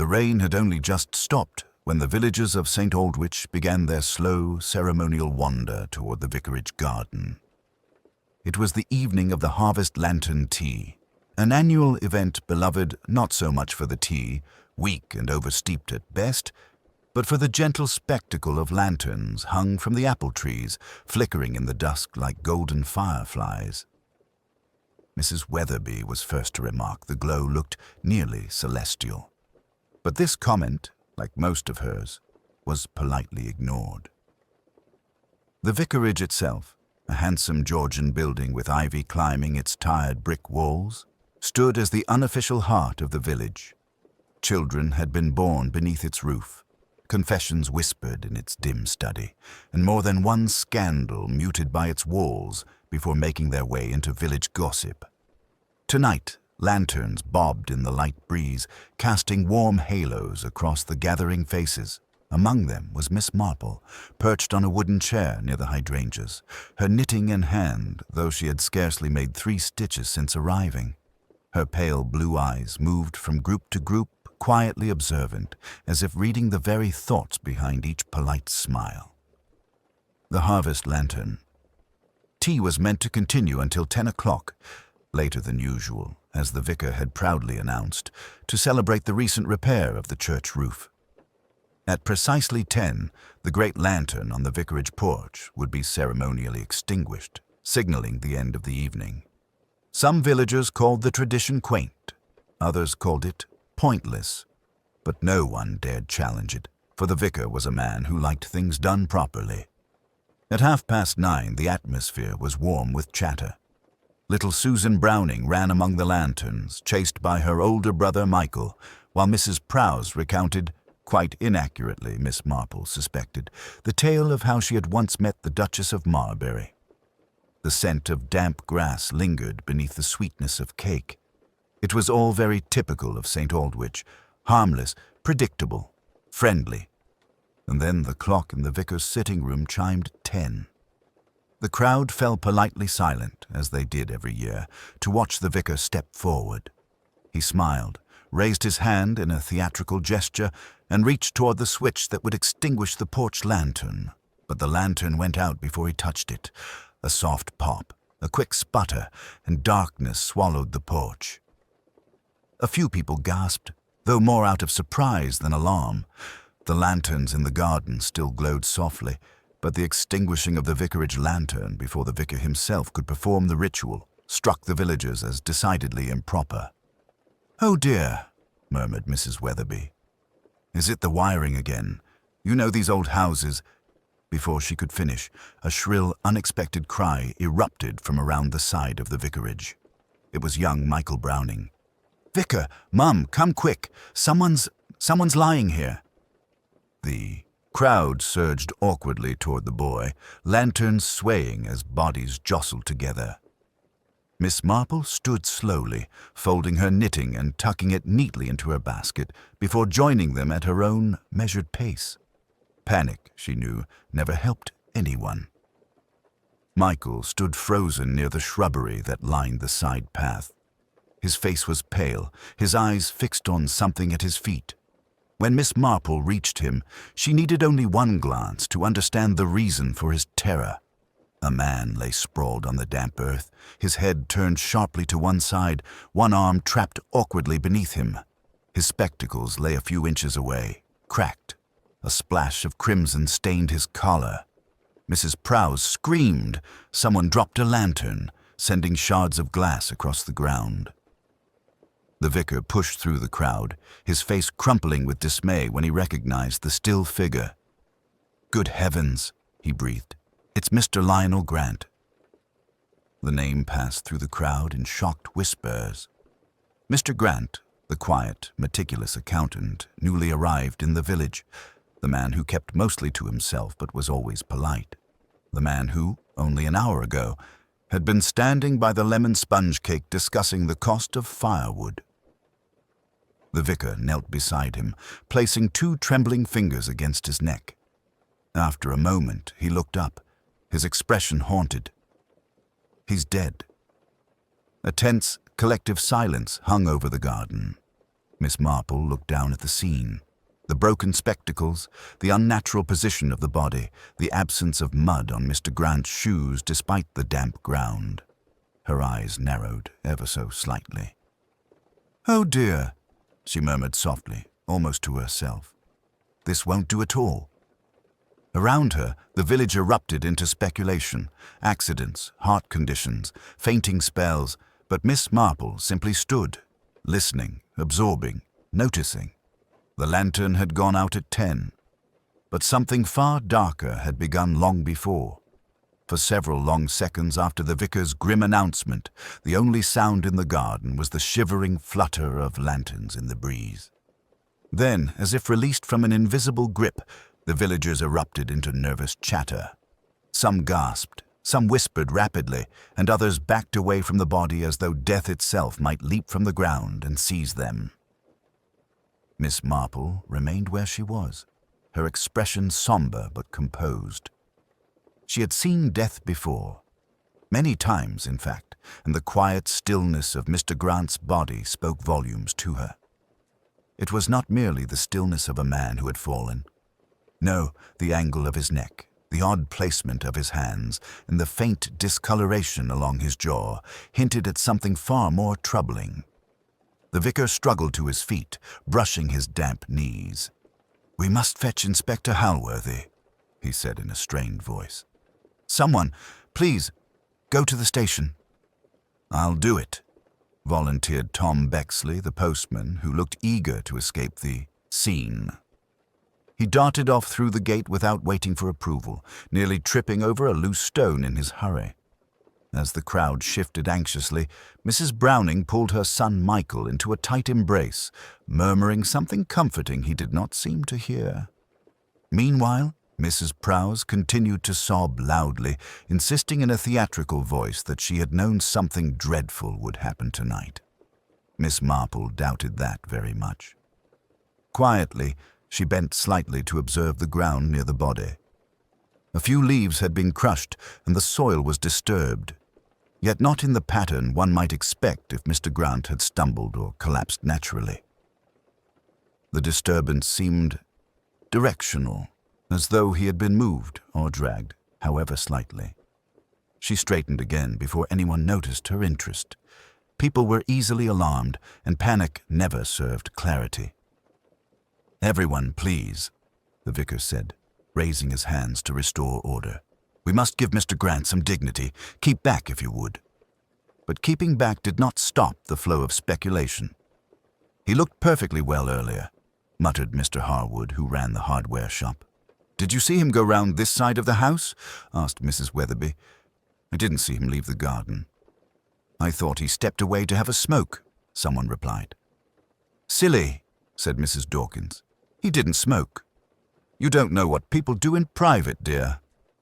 The rain had only just stopped when the villagers of St. Aldwych began their slow, ceremonial wander toward the vicarage garden. It was the evening of the Harvest Lantern Tea, an annual event beloved not so much for the tea, weak and oversteeped at best, but for the gentle spectacle of lanterns hung from the apple trees, flickering in the dusk like golden fireflies. Mrs. Weatherby was first to remark the glow looked nearly celestial. But this comment, like most of hers, was politely ignored. The vicarage itself, a handsome Georgian building with ivy climbing its tired brick walls, stood as the unofficial heart of the village. Children had been born beneath its roof, confessions whispered in its dim study, and more than one scandal muted by its walls before making their way into village gossip. Tonight, lanterns bobbed in the light breeze, casting warm halos across the gathering faces. Among them was Miss Marple, perched on a wooden chair near the hydrangeas, her knitting in hand, though she had scarcely made 3 stitches since arriving. Her pale blue eyes moved from group to group, quietly observant, as if reading the very thoughts behind each polite smile. The Harvest Lantern. Tea was meant to continue until 10 o'clock, later than usual, as the vicar had proudly announced, to celebrate the recent repair of the church roof. At precisely 10, the great lantern on the vicarage porch would be ceremonially extinguished, signaling the end of the evening. Some villagers called the tradition quaint, others called it pointless, but no one dared challenge it, for the vicar was a man who liked things done properly. At 9:30, the atmosphere was warm with chatter. Little Susan Browning ran among the lanterns, chased by her older brother Michael, while Mrs. Prowse recounted, quite inaccurately Miss Marple suspected, the tale of how she had once met the Duchess of Marbury. The scent of damp grass lingered beneath the sweetness of cake. It was all very typical of St. Aldwych, harmless, predictable, friendly. And then the clock in the vicar's sitting room chimed 10. The crowd fell politely silent, as they did every year, to watch the vicar step forward. He smiled, raised his hand in a theatrical gesture, and reached toward the switch that would extinguish the porch lantern. But the lantern went out before he touched it. A soft pop, a quick sputter, and darkness swallowed the porch. A few people gasped, though more out of surprise than alarm. The lanterns in the garden still glowed softly, but the extinguishing of the vicarage lantern before the vicar himself could perform the ritual struck the villagers as decidedly improper. "Oh dear," murmured Mrs. Weatherby. "Is it the wiring again? You know these old houses—" Before she could finish, a shrill, unexpected cry erupted from around the side of the vicarage. It was young Michael Browning. "Vicar, Mum, come quick! Someone's lying here!" The crowd surged awkwardly toward the boy, lanterns swaying as bodies jostled together. Miss Marple stood slowly, folding her knitting and tucking it neatly into her basket before joining them at her own measured pace. Panic, she knew, never helped anyone. Michael stood frozen near the shrubbery that lined the side path. His face was pale, his eyes fixed on something at his feet. When Miss Marple reached him, she needed only one glance to understand the reason for his terror. A man lay sprawled on the damp earth, his head turned sharply to one side, one arm trapped awkwardly beneath him. His spectacles lay a few inches away, cracked. A splash of crimson stained his collar. Mrs. Prowse screamed. Someone dropped a lantern, sending shards of glass across the ground. The vicar pushed through the crowd, his face crumpling with dismay when he recognized the still figure. "Good heavens," he breathed. "It's Mr. Lionel Grant." The name passed through the crowd in shocked whispers. Mr. Grant, the quiet, meticulous accountant, newly arrived in the village, the man who kept mostly to himself but was always polite, the man who, only an hour ago, had been standing by the lemon sponge cake discussing the cost of firewood. The vicar knelt beside him, placing 2 trembling fingers against his neck. After a moment, he looked up, his expression haunted. "He's dead." A tense, collective silence hung over the garden. Miss Marple looked down at the scene. The broken spectacles, the unnatural position of the body, the absence of mud on Mr. Grant's shoes despite the damp ground. Her eyes narrowed ever so slightly. "Oh dear," she murmured softly, almost to herself. "This won't do at all." Around her, the village erupted into speculation, accidents, heart conditions, fainting spells, but Miss Marple simply stood, listening, absorbing, noticing. The lantern had gone out at 10, but something far darker had begun long before. For several long seconds after the vicar's grim announcement, the only sound in the garden was the shivering flutter of lanterns in the breeze. Then, as if released from an invisible grip, the villagers erupted into nervous chatter. Some gasped, some whispered rapidly, and others backed away from the body as though death itself might leap from the ground and seize them. Miss Marple remained where she was, her expression somber but composed. She had seen death before, many times in fact, and the quiet stillness of Mr. Grant's body spoke volumes to her. It was not merely the stillness of a man who had fallen. No, the angle of his neck, the odd placement of his hands, and the faint discoloration along his jaw hinted at something far more troubling. The vicar struggled to his feet, brushing his damp knees. "We must fetch Inspector Halworthy," he said in a strained voice. "Someone, please, go to the station." "I'll do it," volunteered Tom Bexley, the postman, who looked eager to escape the scene. He darted off through the gate without waiting for approval, nearly tripping over a loose stone in his hurry. As the crowd shifted anxiously, Mrs. Browning pulled her son Michael into a tight embrace, murmuring something comforting he did not seem to hear. Meanwhile, Mrs. Prowse continued to sob loudly, insisting in a theatrical voice that she had known something dreadful would happen tonight. Miss Marple doubted that very much. Quietly, she bent slightly to observe the ground near the body. A few leaves had been crushed, and the soil was disturbed, yet not in the pattern one might expect if Mr. Grant had stumbled or collapsed naturally. The disturbance seemed directional, as though he had been moved or dragged, however slightly. She straightened again before anyone noticed her interest. People were easily alarmed, and panic never served clarity. "Everyone, please," the vicar said, raising his hands to restore order. "We must give Mr. Grant some dignity. Keep back, if you would." But keeping back did not stop the flow of speculation. "He looked perfectly well earlier," muttered Mr. Harwood, who ran the hardware shop. "Did you see him go round this side of the house?" asked Mrs. Weatherby. "I didn't see him leave the garden." "I thought he stepped away to have a smoke," someone replied. "Silly," said Mrs. Dawkins. "He didn't smoke." "You don't know what people do in private, dear,"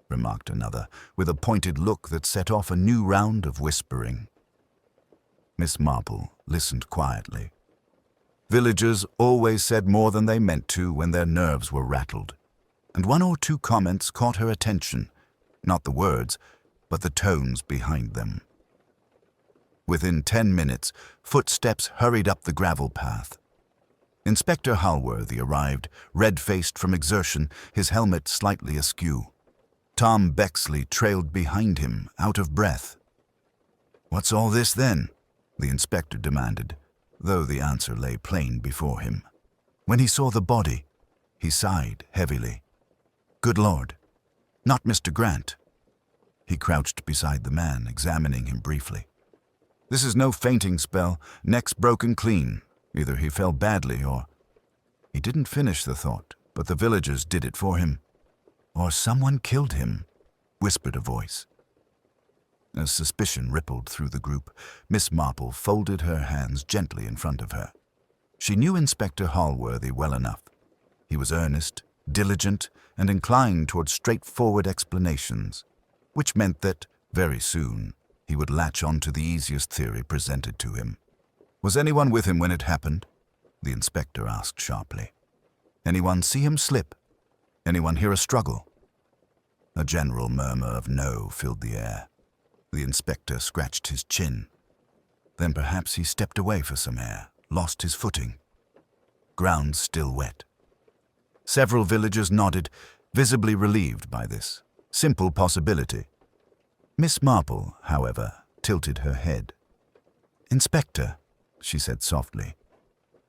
remarked another, with a pointed look that set off a new round of whispering. Miss Marple listened quietly. Villagers always said more than they meant to when their nerves were rattled, and one or two comments caught her attention, not the words, but the tones behind them. Within 10 minutes, footsteps hurried up the gravel path. Inspector Halworthy arrived, red-faced from exertion, his helmet slightly askew. Tom Bexley trailed behind him, out of breath. "What's all this, then?" the inspector demanded, though the answer lay plain before him. When he saw the body, he sighed heavily. "Good Lord, not Mr. Grant." He crouched beside the man, examining him briefly. "This is no fainting spell, neck's broken clean. Either he fell badly or—" He didn't finish the thought, but the villagers did it for him. "Or someone killed him," whispered a voice. As suspicion rippled through the group, Miss Marple folded her hands gently in front of her. She knew Inspector Halworthy well enough. He was earnest, diligent, and inclined toward straightforward explanations, which meant that, very soon, he would latch on to the easiest theory presented to him. "Was anyone with him when it happened?" the inspector asked sharply. "Anyone see him slip? Anyone hear a struggle?" A general murmur of no filled the air. The inspector scratched his chin. "Then perhaps he stepped away for some air, lost his footing." ground still wet. Several villagers nodded, visibly relieved by this simple possibility. Miss Marple, however, tilted her head. "Inspector," she said softly,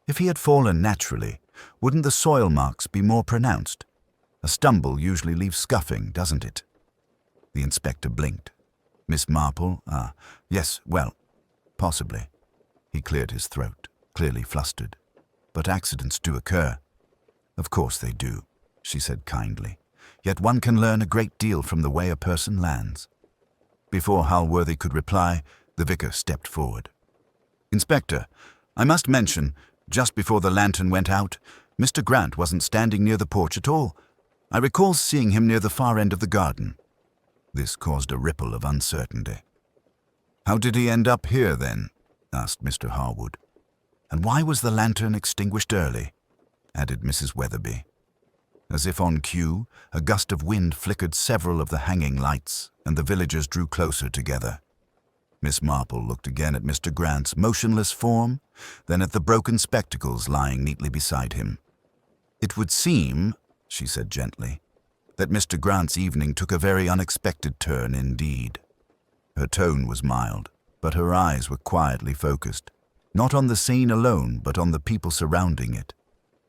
"if he had fallen naturally, wouldn't the soil marks be more pronounced? A stumble usually leaves scuffing, doesn't it?" The inspector blinked. "Miss Marple? Yes, well, possibly." He cleared his throat, clearly flustered. "But accidents do occur." "Of course they do," she said kindly. "Yet one can learn a great deal from the way a person lands." Before Halworthy could reply, the vicar stepped forward. "Inspector, I must mention, just before the lantern went out, Mr. Grant wasn't standing near the porch at all. I recall seeing him near the far end of the garden." This caused a ripple of uncertainty. "How did he end up here, then?" asked Mr. Harwood. "And why was the lantern extinguished early?" added Mrs. Weatherby. As if on cue, a gust of wind flickered several of the hanging lights, and the villagers drew closer together. Miss Marple looked again at Mr. Grant's motionless form, then at the broken spectacles lying neatly beside him. "It would seem," she said gently, "that Mr. Grant's evening took a very unexpected turn indeed." Her tone was mild, but her eyes were quietly focused, not on the scene alone, but on the people surrounding it.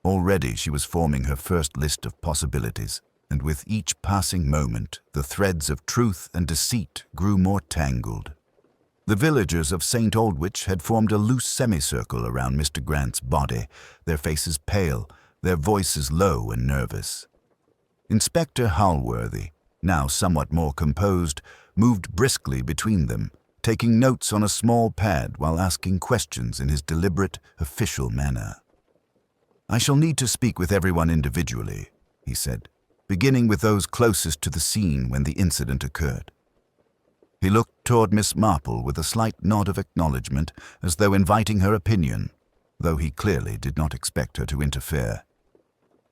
Already she was forming her first list of possibilities, and with each passing moment, the threads of truth and deceit grew more tangled. The villagers of St. Aldwych had formed a loose semicircle around Mr. Grant's body, their faces pale, their voices low and nervous. Inspector Halworthy, now somewhat more composed, moved briskly between them, taking notes on a small pad while asking questions in his deliberate, official manner. "I shall need to speak with everyone individually," he said, beginning with those closest to the scene when the incident occurred. He looked toward Miss Marple with a slight nod of acknowledgement, as though inviting her opinion, though he clearly did not expect her to interfere.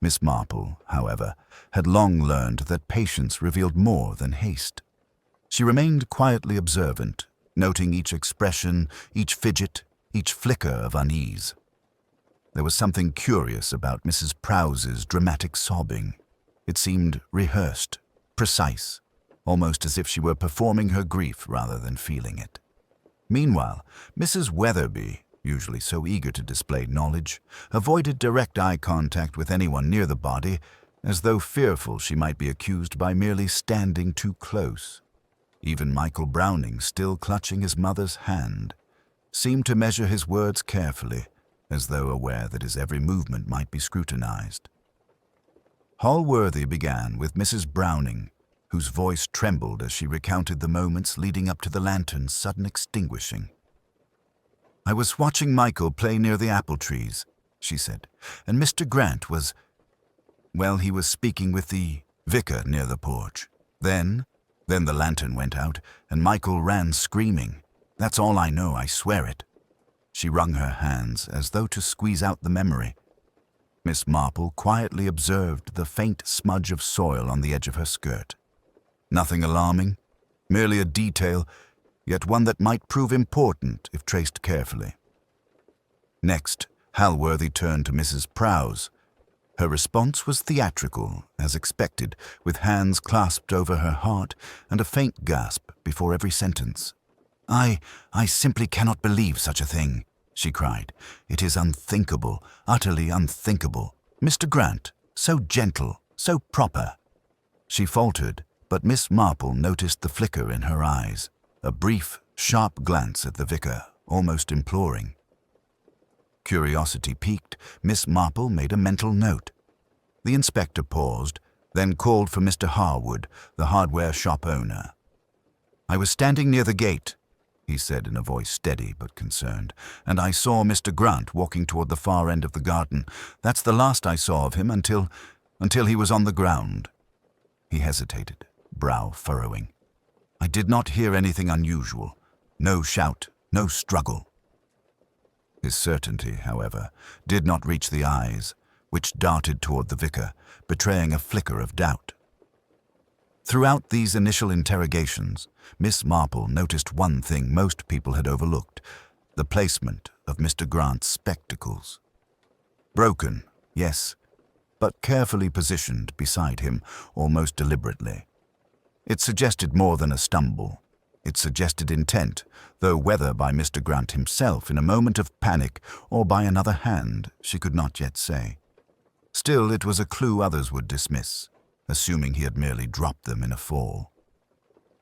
Miss Marple, however, had long learned that patience revealed more than haste. She remained quietly observant, noting each expression, each fidget, each flicker of unease. There was something curious about Mrs. Prowse's dramatic sobbing. It seemed rehearsed, precise, almost as if she were performing her grief rather than feeling it. Meanwhile, Mrs. Weatherby, usually so eager to display knowledge, avoided direct eye contact with anyone near the body, as though fearful she might be accused by merely standing too close. Even Michael Browning, still clutching his mother's hand, seemed to measure his words carefully, as though aware that his every movement might be scrutinized. Halworthy began with Mrs. Browning, whose voice trembled as she recounted the moments leading up to the lantern's sudden extinguishing. "I was watching Michael play near the apple trees," she said, "and Mr. Grant was, well, he was speaking with the vicar near the porch. Then the lantern went out, and Michael ran screaming. That's all I know, I swear it." She wrung her hands as though to squeeze out the memory. Miss Marple quietly observed the faint smudge of soil on the edge of her skirt. Nothing alarming, merely a detail, yet one that might prove important if traced carefully. Next, Halworthy turned to Mrs. Prowse. Her response was theatrical, as expected, with hands clasped over her heart and a faint gasp before every sentence. I simply cannot believe such a thing," she cried. "It is unthinkable, utterly unthinkable. Mr. Grant, so gentle, so proper." She faltered, but Miss Marple noticed the flicker in her eyes, a brief, sharp glance at the vicar, almost imploring. Curiosity piqued, Miss Marple made a mental note. The inspector paused, then called for Mr. Harwood, the hardware shop owner. "I was standing near the gate," he said in a voice steady but concerned, "and I saw Mr. Grant walking toward the far end of the garden. That's the last I saw of him until he was on the ground." He hesitated, brow furrowing. "I did not hear anything unusual. No shout, no struggle." His certainty, however, did not reach the eyes, which darted toward the vicar, betraying a flicker of doubt. Throughout these initial interrogations, Miss Marple noticed one thing most people had overlooked: the placement of Mr. Grant's spectacles. Broken, yes, but carefully positioned beside him, almost deliberately. It suggested more than a stumble. It suggested intent, though whether by Mr. Grant himself in a moment of panic or by another hand, she could not yet say. Still, it was a clue others would dismiss, assuming he had merely dropped them in a fall.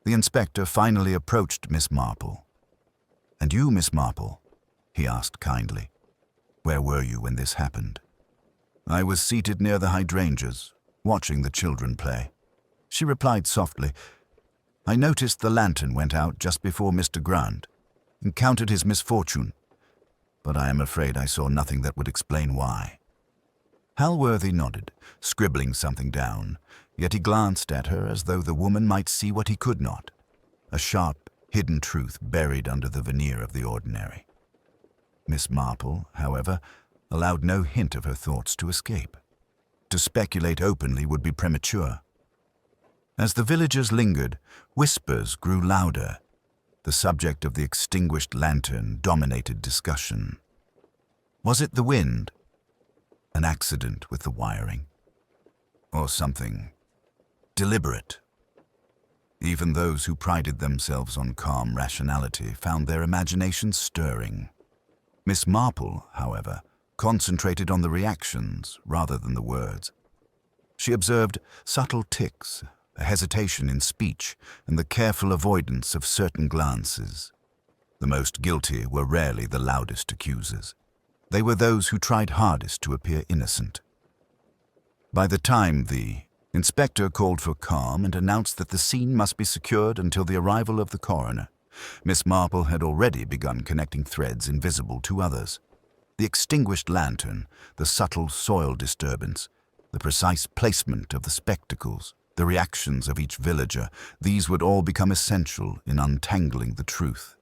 The inspector finally approached Miss Marple. "And you, Miss Marple?" he asked kindly. "Where were you when this happened?" "I was seated near the hydrangeas, watching the children play," she replied softly. "I noticed the lantern went out just before Mr. Grant, encountered his misfortune, but I am afraid I saw nothing that would explain why." Halworthy nodded, scribbling something down, yet he glanced at her as though the woman might see what he could not, a sharp, hidden truth buried under the veneer of the ordinary. Miss Marple, however, allowed no hint of her thoughts to escape. To speculate openly would be premature. As the villagers lingered, whispers grew louder. The subject of the extinguished lantern dominated discussion. Was it the wind? An accident with the wiring? Or something deliberate? Even those who prided themselves on calm rationality found their imaginations stirring. Miss Marple, however, concentrated on the reactions rather than the words. She observed subtle tics, a hesitation in speech, and the careful avoidance of certain glances. The most guilty were rarely the loudest accusers. They were those who tried hardest to appear innocent. By the time the inspector called for calm and announced that the scene must be secured until the arrival of the coroner, Miss Marple had already begun connecting threads invisible to others. The extinguished lantern, the subtle soil disturbance, the precise placement of the spectacles, the reactions of each villager, these would all become essential in untangling the truth.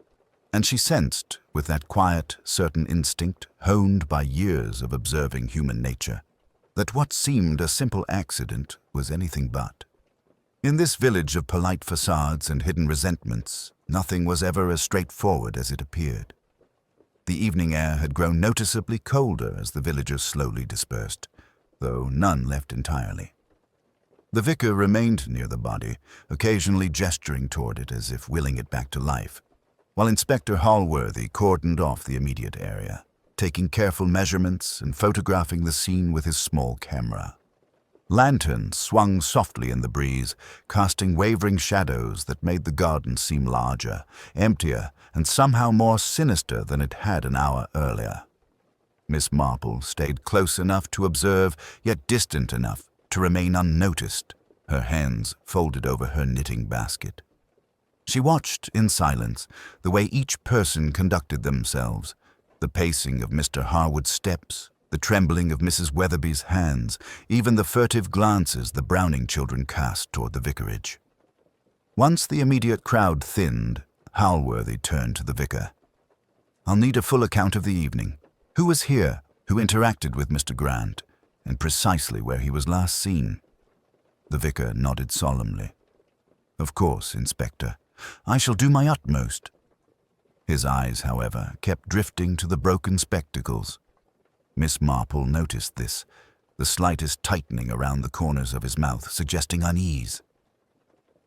And she sensed, with that quiet, certain instinct, honed by years of observing human nature, that what seemed a simple accident was anything but. In this village of polite facades and hidden resentments, nothing was ever as straightforward as it appeared. The evening air had grown noticeably colder as the villagers slowly dispersed, though none left entirely. The vicar remained near the body, occasionally gesturing toward it as if willing it back to life, while Inspector Halworthy cordoned off the immediate area, taking careful measurements and photographing the scene with his small camera. Lanterns swung softly in the breeze, casting wavering shadows that made the garden seem larger, emptier, and somehow more sinister than it had an hour earlier. Miss Marple stayed close enough to observe, yet distant enough to remain unnoticed, her hands folded over her knitting basket. She watched in silence the way each person conducted themselves, the pacing of Mr. Harwood's steps, the trembling of Mrs. Weatherby's hands, even the furtive glances the Browning children cast toward the vicarage. Once the immediate crowd thinned, Halworthy turned to the vicar. "I'll need a full account of the evening. Who was here, who interacted with Mr. Grant, and precisely where he was last seen?" The vicar nodded solemnly. "Of course, Inspector. I shall do my utmost." His eyes, however, kept drifting to the broken spectacles. Miss Marple noticed this, the slightest tightening around the corners of his mouth suggesting unease.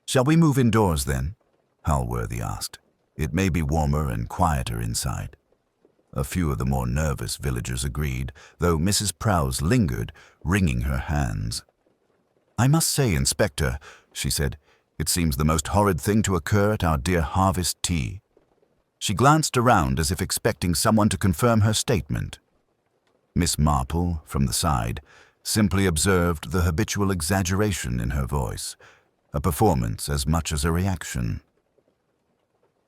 "Shall we move indoors, then?" Halworthy asked. "It may be warmer and quieter inside." A few of the more nervous villagers agreed, though Mrs. Prowse lingered, wringing her hands. "I must say, Inspector," she said, "it seems the most horrid thing to occur at our dear harvest tea." She glanced around as if expecting someone to confirm her statement. Miss Marple, from the side, simply observed the habitual exaggeration in her voice, a performance as much as a reaction.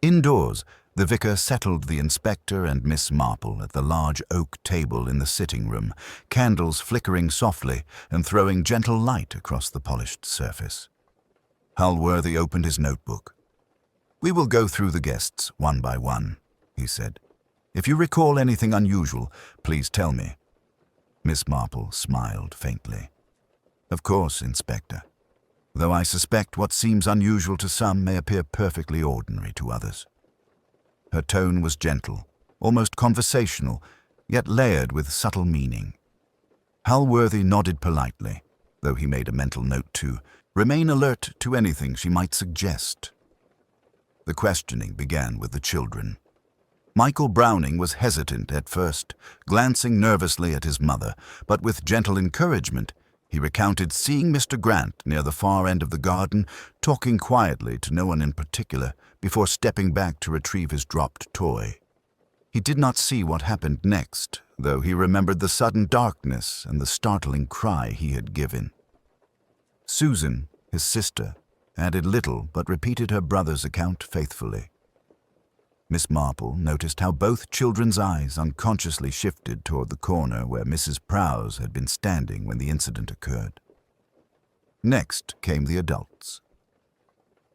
Indoors, the vicar settled the inspector and Miss Marple at the large oak table in the sitting room, candles flickering softly and throwing gentle light across the polished surface. Halworthy opened his notebook. "We will go through the guests one by one," he said. "If you recall anything unusual, please tell me." Miss Marple smiled faintly. "Of course, Inspector, though I suspect what seems unusual to some may appear perfectly ordinary to others." Her tone was gentle, almost conversational, yet layered with subtle meaning. Halworthy nodded politely, though he made a mental note to remain alert to anything she might suggest. The questioning began with the children. Michael Browning was hesitant at first, glancing nervously at his mother, but with gentle encouragement, he recounted seeing Mr. Grant near the far end of the garden, talking quietly to no one in particular, before stepping back to retrieve his dropped toy. He did not see what happened next, though he remembered the sudden darkness and the startling cry he had given. Susan, his sister, added little but repeated her brother's account faithfully. Miss Marple noticed how both children's eyes unconsciously shifted toward the corner where Mrs. Prowse had been standing when the incident occurred. Next came the adults.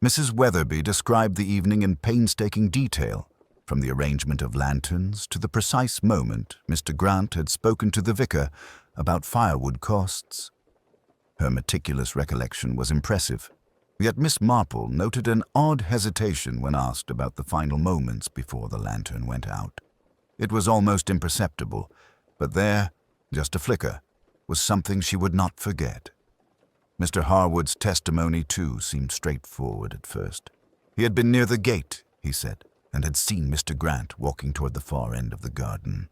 Mrs. Weatherby described the evening in painstaking detail, from the arrangement of lanterns to the precise moment Mr. Grant had spoken to the vicar about firewood costs. Her meticulous recollection was impressive, yet Miss Marple noted an odd hesitation when asked about the final moments before the lantern went out. It was almost imperceptible, but there, just a flicker, was something she would not forget. Mr. Harwood's testimony, too, seemed straightforward at first. He had been near the gate, he said, and had seen Mr. Grant walking toward the far end of the garden.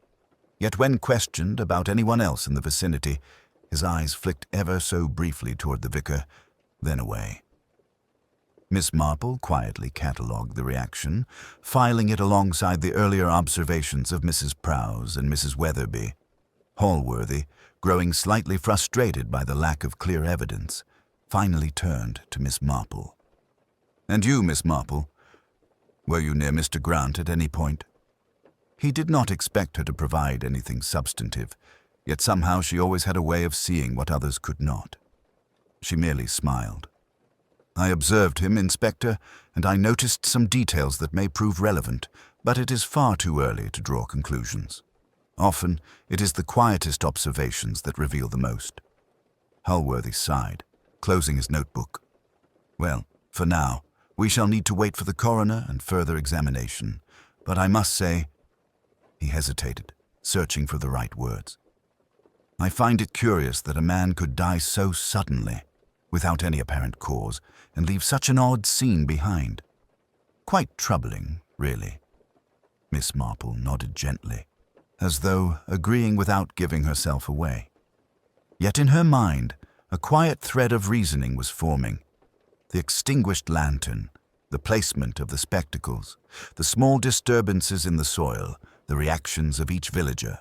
Yet when questioned about anyone else in the vicinity, his eyes flicked ever so briefly toward the vicar, then away. Miss Marple quietly catalogued the reaction, filing it alongside the earlier observations of Mrs. Prowse and Mrs. Weatherby. Halworthy, growing slightly frustrated by the lack of clear evidence, finally turned to Miss Marple. "And you, Miss Marple, were you near Mr. Grant at any point?" He did not expect her to provide anything substantive, yet somehow she always had a way of seeing what others could not. She merely smiled. "I observed him, Inspector, and I noticed some details that may prove relevant, but it is far too early to draw conclusions. Often, it is the quietest observations that reveal the most." Halworthy sighed, closing his notebook. "Well, for now, we shall need to wait for the coroner and further examination, but I must say—" He hesitated, searching for the right words. "I find it curious that a man could die so suddenly, without any apparent cause, and leave such an odd scene behind. Quite troubling, really." Miss Marple nodded gently, as though agreeing without giving herself away. Yet in her mind, a quiet thread of reasoning was forming. The extinguished lantern, the placement of the spectacles, the small disturbances in the soil, the reactions of each villager,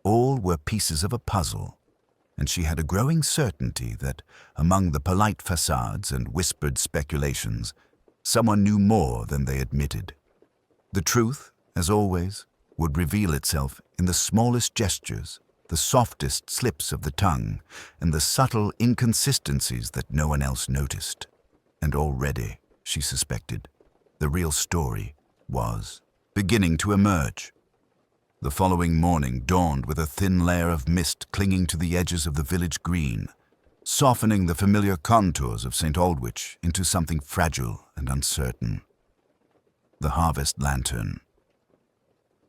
all were pieces of a puzzle, and she had a growing certainty that, among the polite facades and whispered speculations, someone knew more than they admitted. The truth, as always, would reveal itself in the smallest gestures, the softest slips of the tongue, and the subtle inconsistencies that no one else noticed. And already, she suspected, the real story was beginning to emerge. The following morning dawned with a thin layer of mist clinging to the edges of the village green, softening the familiar contours of St. Aldwych into something fragile and uncertain. The harvest lantern.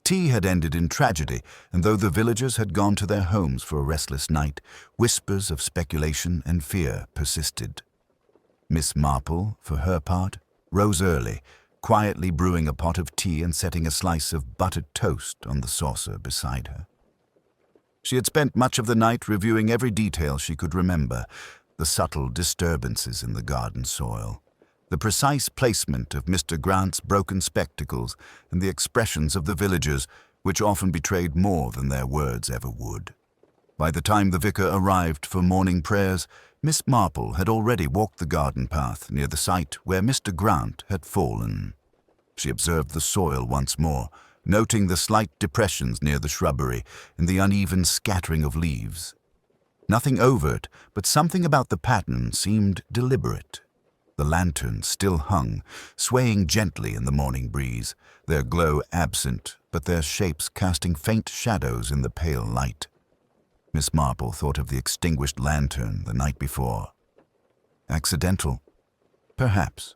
Tea had ended in tragedy, and though the villagers had gone to their homes for a restless night, whispers of speculation and fear persisted. Miss Marple, for her part, rose early, quietly brewing a pot of tea and setting a slice of buttered toast on the saucer beside her. She had spent much of the night reviewing every detail she could remember, the subtle disturbances in the garden soil, the precise placement of Mr. Grant's broken spectacles, and the expressions of the villagers, which often betrayed more than their words ever would. By the time the vicar arrived for morning prayers, Miss Marple had already walked the garden path near the site where Mr. Grant had fallen. She observed the soil once more, noting the slight depressions near the shrubbery and the uneven scattering of leaves. Nothing overt, but something about the pattern seemed deliberate. The lanterns still hung, swaying gently in the morning breeze, their glow absent, but their shapes casting faint shadows in the pale light. Miss Marple thought of the extinguished lantern the night before. Accidental? Perhaps.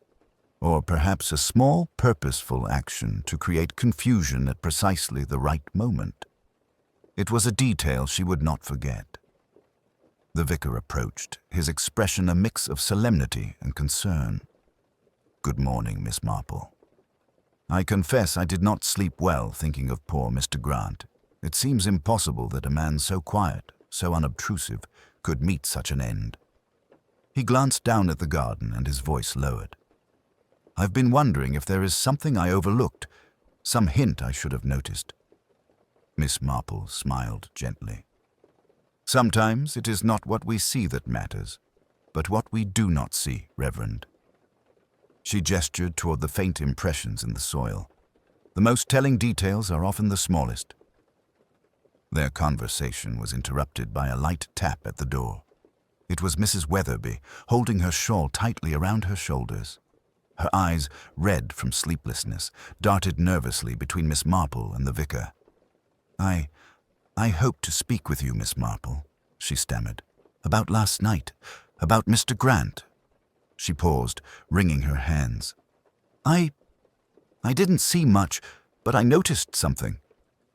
Or perhaps a small, purposeful action to create confusion at precisely the right moment. It was a detail she would not forget. The vicar approached, his expression a mix of solemnity and concern. "Good morning, Miss Marple. I confess I did not sleep well thinking of poor Mr. Grant. It seems impossible that a man so quiet, so unobtrusive, could meet such an end." He glanced down at the garden and his voice lowered. "I've been wondering if there is something I overlooked, some hint I should have noticed." Miss Marple smiled gently. "Sometimes it is not what we see that matters, but what we do not see, Reverend." She gestured toward the faint impressions in the soil. "The most telling details are often the smallest." Their conversation was interrupted by a light tap at the door. It was Mrs. Weatherby, holding her shawl tightly around her shoulders. Her eyes, red from sleeplessness, darted nervously between Miss Marple and the vicar. I hope to speak with you, Miss Marple," she stammered. "About last night, about Mr. Grant." She paused, wringing her hands. I didn't see much, but I noticed something.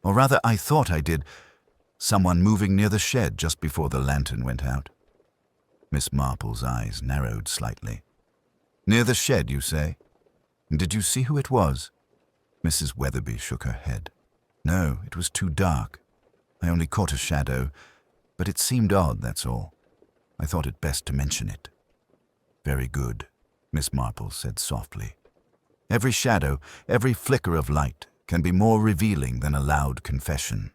Or rather, I thought I did. Someone moving near the shed just before the lantern went out." Miss Marple's eyes narrowed slightly. "Near the shed, you say? Did you see who it was?" Mrs. Weatherby shook her head. "No, it was too dark. I only caught a shadow, but it seemed odd, that's all. I thought it best to mention it." "Very good," Miss Marple said softly. "Every shadow, every flicker of light can be more revealing than a loud confession."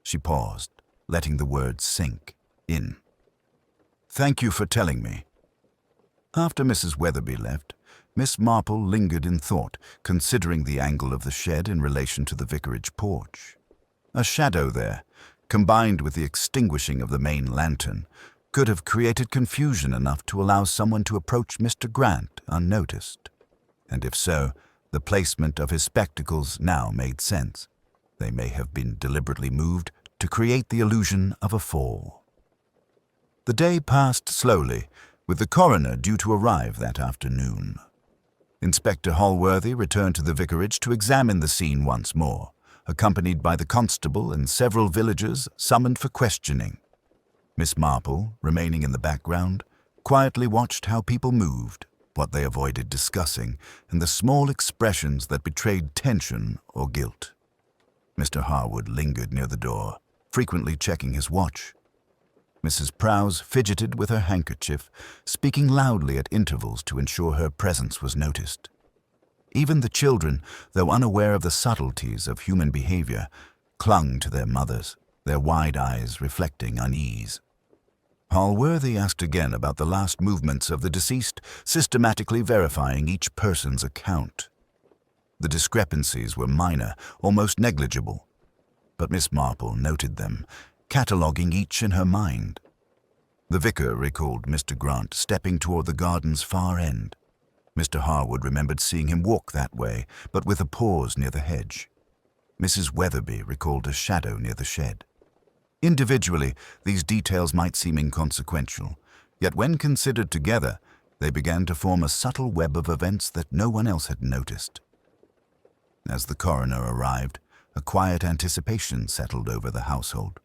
She paused, letting the words sink in. "Thank you for telling me." After Mrs. Weatherby left, Miss Marple lingered in thought, considering the angle of the shed in relation to the vicarage porch. A shadow there, combined with the extinguishing of the main lantern, could have created confusion enough to allow someone to approach Mr. Grant unnoticed. And if so, the placement of his spectacles now made sense. They may have been deliberately moved to create the illusion of a fall. The day passed slowly, with the coroner due to arrive that afternoon. Inspector Hallworthy returned to the vicarage to examine the scene once more, accompanied by the constable and several villagers summoned for questioning. Miss Marple, remaining in the background, quietly watched how people moved, what they avoided discussing, and the small expressions that betrayed tension or guilt. Mr. Harwood lingered near the door, frequently checking his watch. Mrs. Prowse fidgeted with her handkerchief, speaking loudly at intervals to ensure her presence was noticed. Even the children, though unaware of the subtleties of human behavior, clung to their mothers, their wide eyes reflecting unease. Hallworthy asked again about the last movements of the deceased, systematically verifying each person's account. The discrepancies were minor, almost negligible, but Miss Marple noted them, cataloguing each in her mind. The vicar recalled Mr. Grant stepping toward the garden's far end. Mr. Harwood remembered seeing him walk that way, but with a pause near the hedge. Mrs. Weatherby recalled a shadow near the shed. Individually, these details might seem inconsequential, yet when considered together, they began to form a subtle web of events that no one else had noticed. As the coroner arrived, a quiet anticipation settled over the household.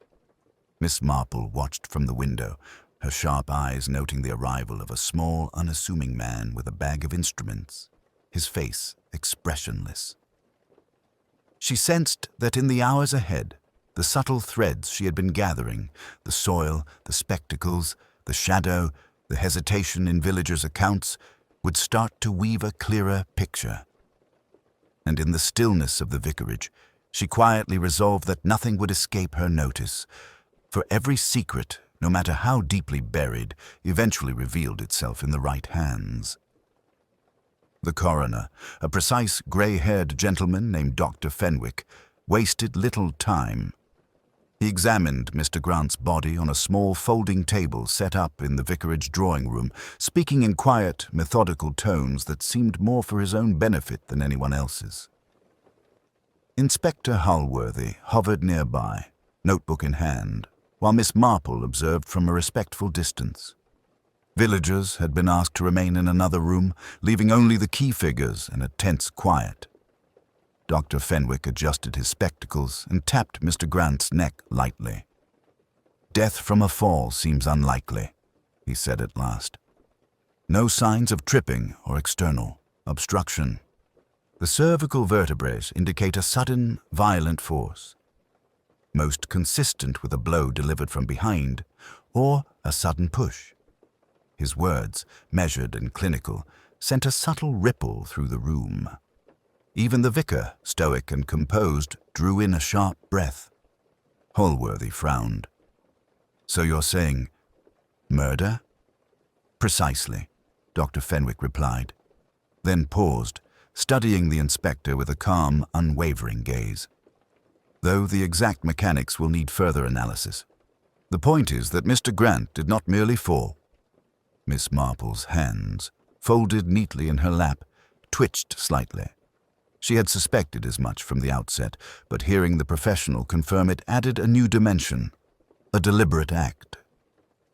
Miss Marple watched from the window, her sharp eyes noting the arrival of a small, unassuming man with a bag of instruments, his face expressionless. She sensed that in the hours ahead, the subtle threads she had been gathering, the soil, the spectacles, the shadow, the hesitation in villagers' accounts, would start to weave a clearer picture. And in the stillness of the vicarage, she quietly resolved that nothing would escape her notice, for every secret, no matter how deeply buried, eventually revealed itself in the right hands. The coroner, a precise grey-haired gentleman named Dr. Fenwick, wasted little time. He examined Mr. Grant's body on a small folding table set up in the vicarage drawing-room, speaking in quiet, methodical tones that seemed more for his own benefit than anyone else's. Inspector Hallworthy hovered nearby, notebook in hand, while Miss Marple observed from a respectful distance. Villagers had been asked to remain in another room, leaving only the key figures and a tense quiet. Dr. Fenwick adjusted his spectacles and tapped Mr. Grant's neck lightly. Death from a fall seems unlikely, he said at last. No signs of tripping or external obstruction. The cervical vertebrae indicate a sudden, violent force, most consistent with a blow delivered from behind or a sudden push. His words, measured and clinical, sent a subtle ripple through the room. Even the vicar, stoic and composed, drew in a sharp breath. Holworthy frowned. So you're saying murder? Precisely, Dr. Fenwick replied, then paused, studying the inspector with a calm, unwavering gaze. Though the exact mechanics will need further analysis. The point is that Mr. Grant did not merely fall. Miss Marple's hands, folded neatly in her lap, twitched slightly. She had suspected as much from the outset, but hearing the professional confirm it added a new dimension, a deliberate act.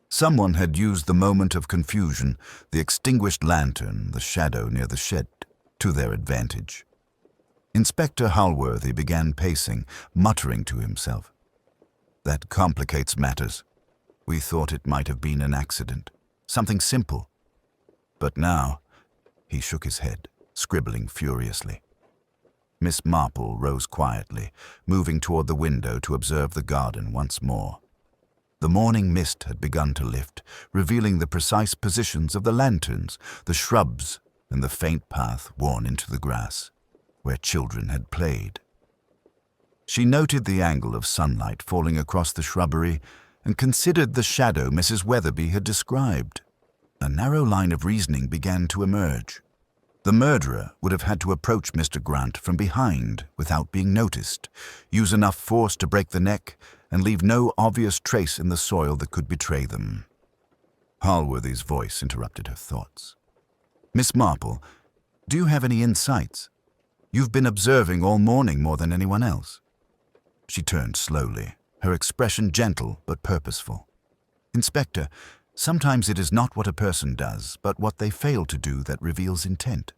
Someone had used the moment of confusion, the extinguished lantern, the shadow near the shed, to their advantage. Inspector Holworthy began pacing, muttering to himself. That complicates matters. We thought it might have been an accident, something simple. But now, he shook his head, scribbling furiously. Miss Marple rose quietly, moving toward the window to observe the garden once more. The morning mist had begun to lift, revealing the precise positions of the lanterns, the shrubs, and the faint path worn into the grass, where children had played. She noted the angle of sunlight falling across the shrubbery and considered the shadow Mrs. Weatherby had described. A narrow line of reasoning began to emerge. The murderer would have had to approach Mr. Grant from behind without being noticed, use enough force to break the neck, and leave no obvious trace in the soil that could betray them. Holworthy's voice interrupted her thoughts. Miss Marple, do you have any insights? You've been observing all morning more than anyone else. She turned slowly, her expression gentle but purposeful. Inspector, sometimes it is not what a person does, but what they fail to do that reveals intent.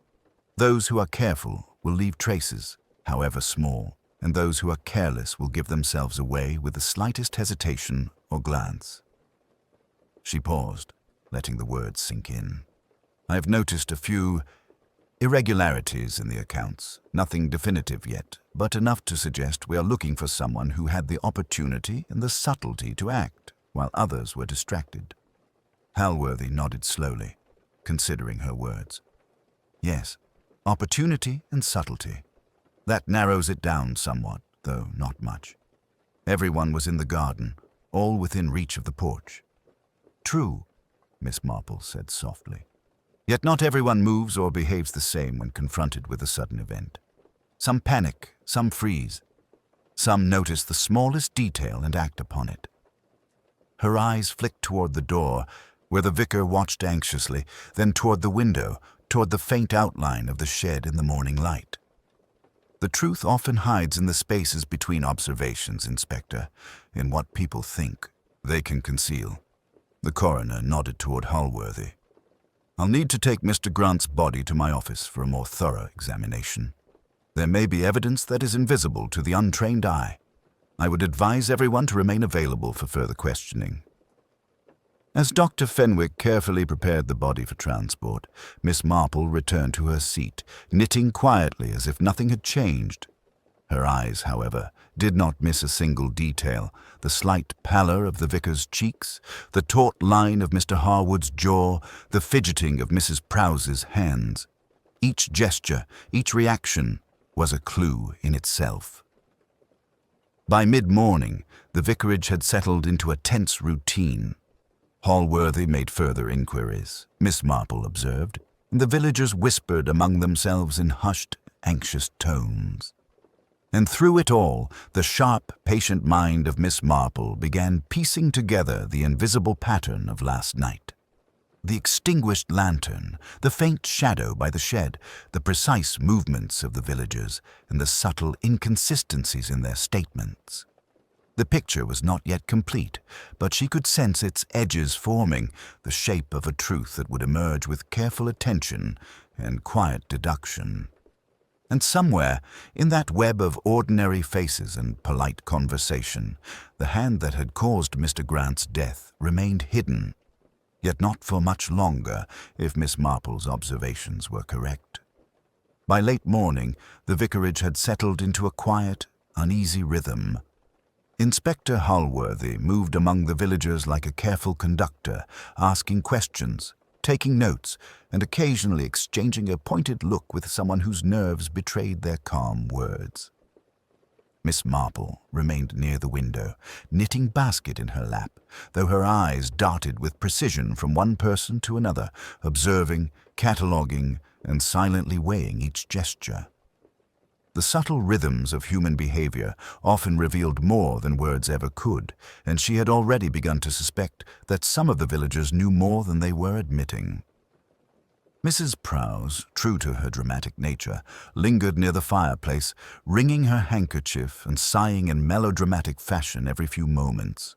Those who are careful will leave traces, however small, and those who are careless will give themselves away with the slightest hesitation or glance. She paused, letting the words sink in. I have noticed a few irregularities in the accounts, nothing definitive yet, but enough to suggest we are looking for someone who had the opportunity and the subtlety to act, while others were distracted. Holworthy nodded slowly, considering her words. Yes, opportunity and subtlety. That narrows it down somewhat, though not much. Everyone was in the garden, all within reach of the porch. True, Miss Marple said softly. Yet not everyone moves or behaves the same when confronted with a sudden event. Some panic, some freeze. Some notice the smallest detail and act upon it. Her eyes flicked toward the door, where the vicar watched anxiously, then toward the window, toward the faint outline of the shed in the morning light. The truth often hides in the spaces between observations, Inspector, in what people think they can conceal. The coroner nodded toward Holworthy. I'll need to take Mr. Grant's body to my office for a more thorough examination. There may be evidence that is invisible to the untrained eye. I would advise everyone to remain available for further questioning. As Dr. Fenwick carefully prepared the body for transport, Miss Marple returned to her seat, knitting quietly as if nothing had changed. Her eyes, however, did not miss a single detail, the slight pallor of the vicar's cheeks, the taut line of Mr. Harwood's jaw, the fidgeting of Mrs. Prowse's hands. Each gesture, each reaction, was a clue in itself. By mid-morning, the vicarage had settled into a tense routine. Holworthy made further inquiries, Miss Marple observed, and the villagers whispered among themselves in hushed, anxious tones. And through it all, the sharp, patient mind of Miss Marple began piecing together the invisible pattern of last night. The extinguished lantern, the faint shadow by the shed, the precise movements of the villagers, and the subtle inconsistencies in their statements. The picture was not yet complete, but she could sense its edges forming, the shape of a truth that would emerge with careful attention and quiet deduction. And somewhere, in that web of ordinary faces and polite conversation, the hand that had caused Mr. Grant's death remained hidden, yet not for much longer, if Miss Marple's observations were correct. By late morning, the vicarage had settled into a quiet, uneasy rhythm. Inspector Holworthy moved among the villagers like a careful conductor, asking questions, taking notes, and occasionally exchanging a pointed look with someone whose nerves betrayed their calm words. Miss Marple remained near the window, knitting basket in her lap, though her eyes darted with precision from one person to another, observing, cataloguing, and silently weighing each gesture. The subtle rhythms of human behavior often revealed more than words ever could, and she had already begun to suspect that some of the villagers knew more than they were admitting. Mrs. Prowse, true to her dramatic nature, lingered near the fireplace, wringing her handkerchief and sighing in melodramatic fashion every few moments.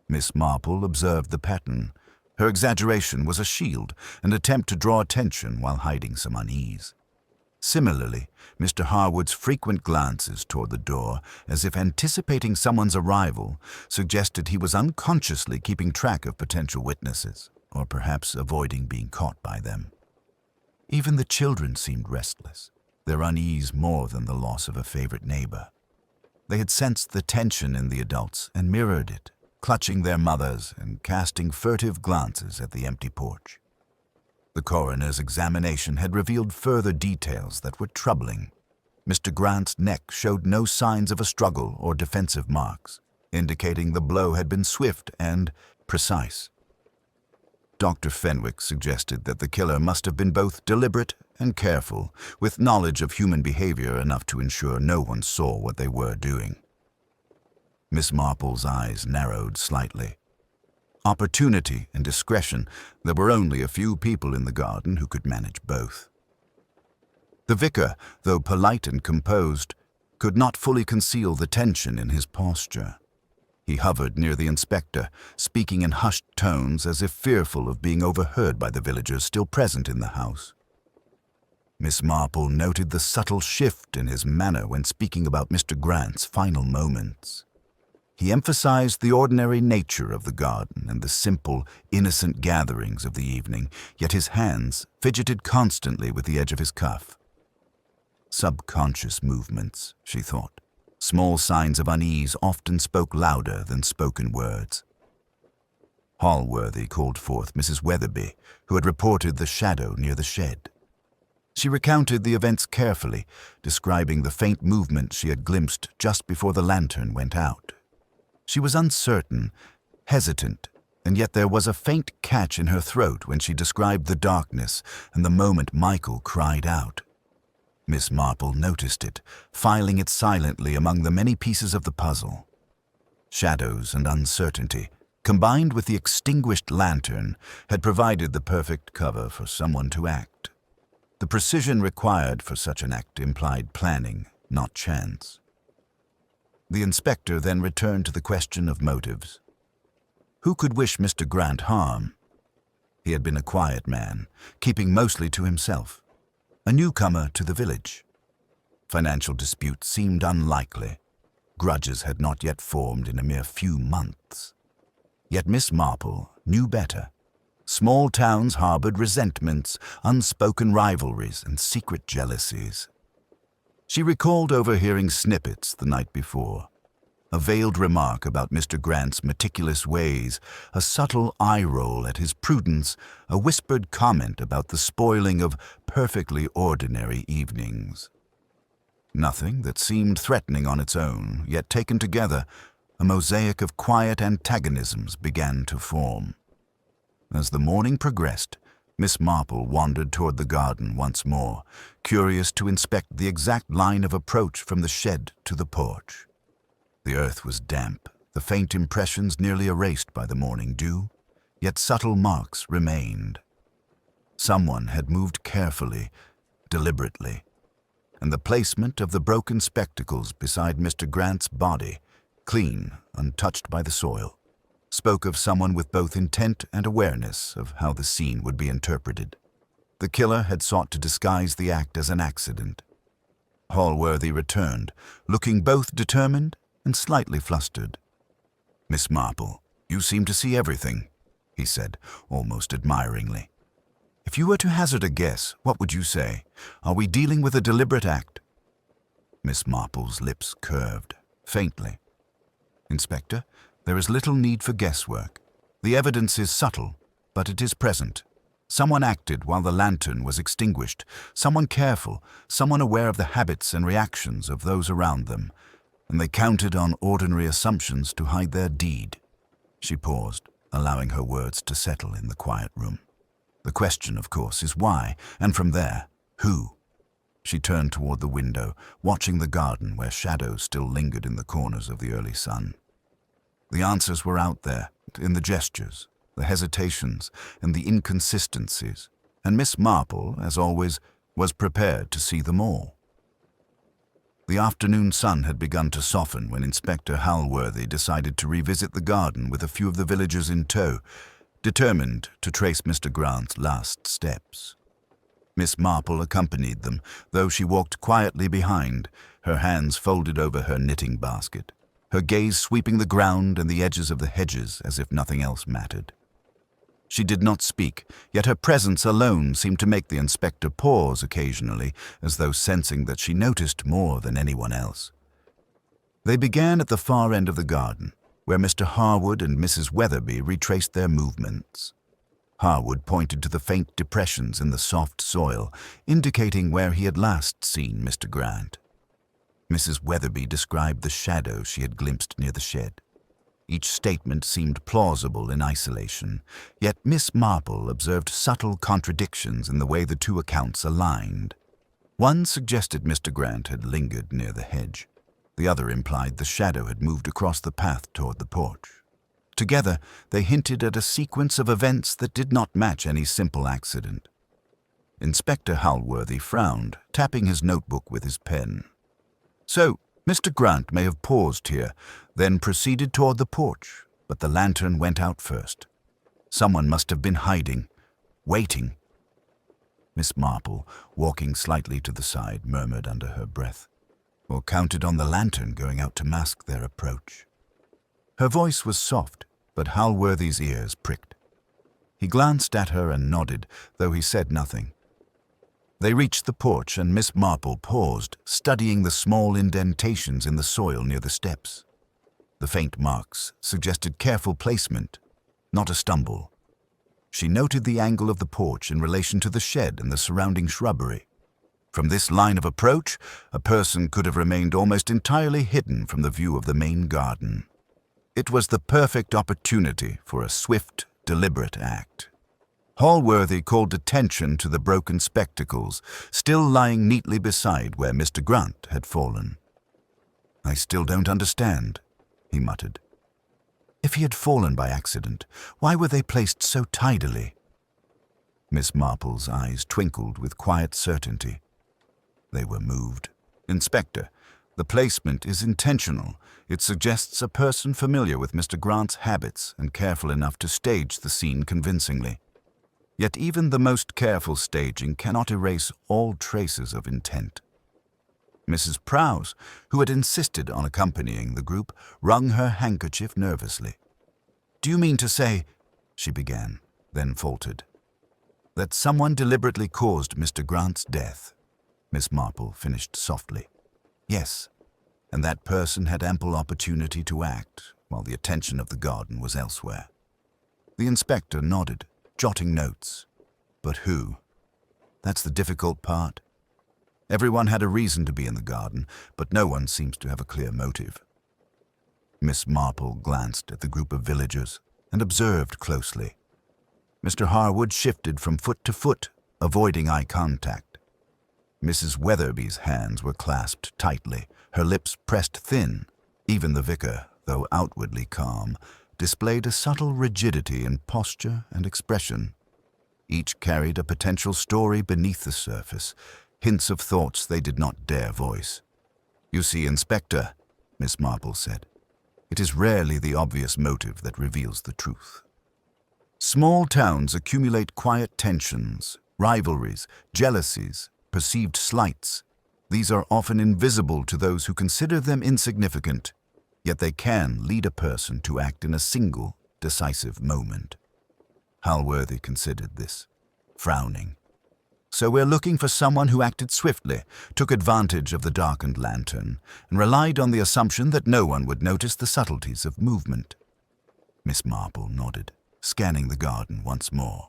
Miss Marple observed the pattern. Her exaggeration was a shield, an attempt to draw attention while hiding some unease. Similarly, Mr. Harwood's frequent glances toward the door, as if anticipating someone's arrival, suggested he was unconsciously keeping track of potential witnesses, or perhaps avoiding being caught by them. Even the children seemed restless, their unease more than the loss of a favorite neighbor. They had sensed the tension in the adults and mirrored it, clutching their mothers and casting furtive glances at the empty porch. The coroner's examination had revealed further details that were troubling. Mr. Grant's neck showed no signs of a struggle or defensive marks, indicating the blow had been swift and precise. Dr. Fenwick suggested that the killer must have been both deliberate and careful, with knowledge of human behavior enough to ensure no one saw what they were doing. Miss Marple's eyes narrowed slightly. Opportunity and discretion, there were only a few people in the garden who could manage both. The vicar, though polite and composed, could not fully conceal the tension in his posture. He hovered near the inspector, speaking in hushed tones as if fearful of being overheard by the villagers still present in the house. Miss Marple noted the subtle shift in his manner when speaking about Mr. Grant's final moments. He emphasized the ordinary nature of the garden and the simple, innocent gatherings of the evening, yet his hands fidgeted constantly with the edge of his cuff. Subconscious movements, she thought. Small signs of unease often spoke louder than spoken words. Holworthy called forth Mrs. Weatherby, who had reported the shadow near the shed. She recounted the events carefully, describing the faint movement she had glimpsed just before the lantern went out. She was uncertain, hesitant, and yet there was a faint catch in her throat when she described the darkness and the moment Michael cried out. Miss Marple noticed it, filing it silently among the many pieces of the puzzle. Shadows and uncertainty, combined with the extinguished lantern, had provided the perfect cover for someone to act. The precision required for such an act implied planning, not chance. The inspector then returned to the question of motives. Who could wish Mr. Grant harm? He had been a quiet man, keeping mostly to himself, a newcomer to the village. Financial disputes seemed unlikely. Grudges had not yet formed in a mere few months. Yet Miss Marple knew better. Small towns harbored resentments, unspoken rivalries, and secret jealousies. She recalled overhearing snippets the night before. A veiled remark about Mr. Grant's meticulous ways, a subtle eye-roll at his prudence, a whispered comment about the spoiling of perfectly ordinary evenings. Nothing that seemed threatening on its own, yet taken together, a mosaic of quiet antagonisms began to form. As the morning progressed, Miss Marple wandered toward the garden once more, curious to inspect the exact line of approach from the shed to the porch. The earth was damp, the faint impressions nearly erased by the morning dew, yet subtle marks remained. Someone had moved carefully, deliberately, and the placement of the broken spectacles beside Mr. Grant's body, clean, untouched by the soil, spoke of someone with both intent and awareness of how the scene would be interpreted. The killer had sought to disguise the act as an accident. Hallworthy returned, looking both determined and slightly flustered. "Miss Marple, you seem to see everything," he said, almost admiringly. "If you were to hazard a guess, what would you say? Are we dealing with a deliberate act?" Miss Marple's lips curved, faintly. "Inspector, there is little need for guesswork. The evidence is subtle, but it is present. Someone acted while the lantern was extinguished, someone careful, someone aware of the habits and reactions of those around them, and they counted on ordinary assumptions to hide their deed." She paused, allowing her words to settle in the quiet room. "The question, of course, is why, and from there, who?" She turned toward the window, watching the garden where shadows still lingered in the corners of the early sun. The answers were out there, in the gestures, the hesitations, and the inconsistencies, and Miss Marple, as always, was prepared to see them all. The afternoon sun had begun to soften when Inspector Hallworthy decided to revisit the garden with a few of the villagers in tow, determined to trace Mr. Grant's last steps. Miss Marple accompanied them, though she walked quietly behind, her hands folded over her knitting basket, her gaze sweeping the ground and the edges of the hedges as if nothing else mattered. She did not speak, yet her presence alone seemed to make the inspector pause occasionally, as though sensing that she noticed more than anyone else. They began at the far end of the garden, where Mr. Harwood and Mrs. Weatherby retraced their movements. Harwood pointed to the faint depressions in the soft soil, indicating where he had last seen Mr. Grant. Mrs. Weatherby described the shadow she had glimpsed near the shed. Each statement seemed plausible in isolation, yet Miss Marple observed subtle contradictions in the way the two accounts aligned. One suggested Mr. Grant had lingered near the hedge. The other implied the shadow had moved across the path toward the porch. Together, they hinted at a sequence of events that did not match any simple accident. Inspector Hallworthy frowned, tapping his notebook with his pen. "So, Mr. Grant may have paused here, then proceeded toward the porch, but the lantern went out first. Someone must have been hiding, waiting." Miss Marple, walking slightly to the side, murmured under her breath, "Or counted on the lantern going out to mask their approach." Her voice was soft, but Hallworthy's ears pricked. He glanced at her and nodded, though he said nothing. They reached the porch and Miss Marple paused, studying the small indentations in the soil near the steps. The faint marks suggested careful placement, not a stumble. She noted the angle of the porch in relation to the shed and the surrounding shrubbery. From this line of approach, a person could have remained almost entirely hidden from the view of the main garden. It was the perfect opportunity for a swift, deliberate act. Hallworthy called attention to the broken spectacles, still lying neatly beside where Mr. Grant had fallen. "I still don't understand," he muttered. If he had fallen by accident, why were they placed so tidily? Miss Marple's eyes twinkled with quiet certainty. They were moved. "Inspector, the placement is intentional. It suggests a person familiar with Mr. Grant's habits and careful enough to stage the scene convincingly. Yet even the most careful staging cannot erase all traces of intent." Mrs. Prowse, who had insisted on accompanying the group, wrung her handkerchief nervously. "Do you mean to say," she began, then faltered. "That someone deliberately caused Mr. Grant's death?" Miss Marple finished softly. "Yes, and that person had ample opportunity to act, while the attention of the garden was elsewhere." The inspector nodded, jotting notes. But who? That's the difficult part. Everyone had a reason to be in the garden, but no one seems to have a clear motive. Miss Marple glanced at the group of villagers and observed closely. Mr. Harwood shifted from foot to foot, avoiding eye contact. Mrs. Weatherby's hands were clasped tightly, her lips pressed thin. Even the vicar, though outwardly calm, displayed a subtle rigidity in posture and expression. Each carried a potential story beneath the surface, hints of thoughts they did not dare voice. "You see, Inspector," Miss Marple said, "it is rarely the obvious motive that reveals the truth. Small towns accumulate quiet tensions, rivalries, jealousies, perceived slights. These are often invisible to those who consider them insignificant, yet they can lead a person to act in a single, decisive moment. Halworthy considered this, frowning. So we're looking for someone who acted swiftly, took advantage of the darkened lantern, and relied on the assumption that no one would notice the subtleties of movement. Miss Marple nodded, scanning the garden once more.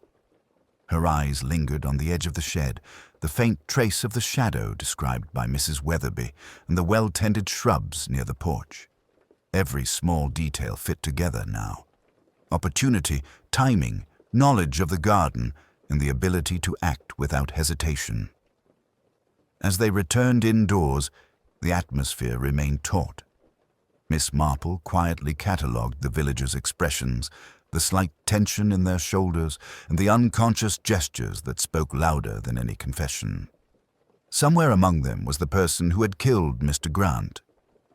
Her eyes lingered on the edge of the shed, the faint trace of the shadow described by Mrs. Weatherby, and the well-tended shrubs near the porch. Every small detail fit together now. Opportunity, timing, knowledge of the garden, and the ability to act without hesitation. As they returned indoors, the atmosphere remained taut. Miss Marple quietly catalogued the villagers' expressions, the slight tension in their shoulders, and the unconscious gestures that spoke louder than any confession. Somewhere among them was the person who had killed Mr. Grant,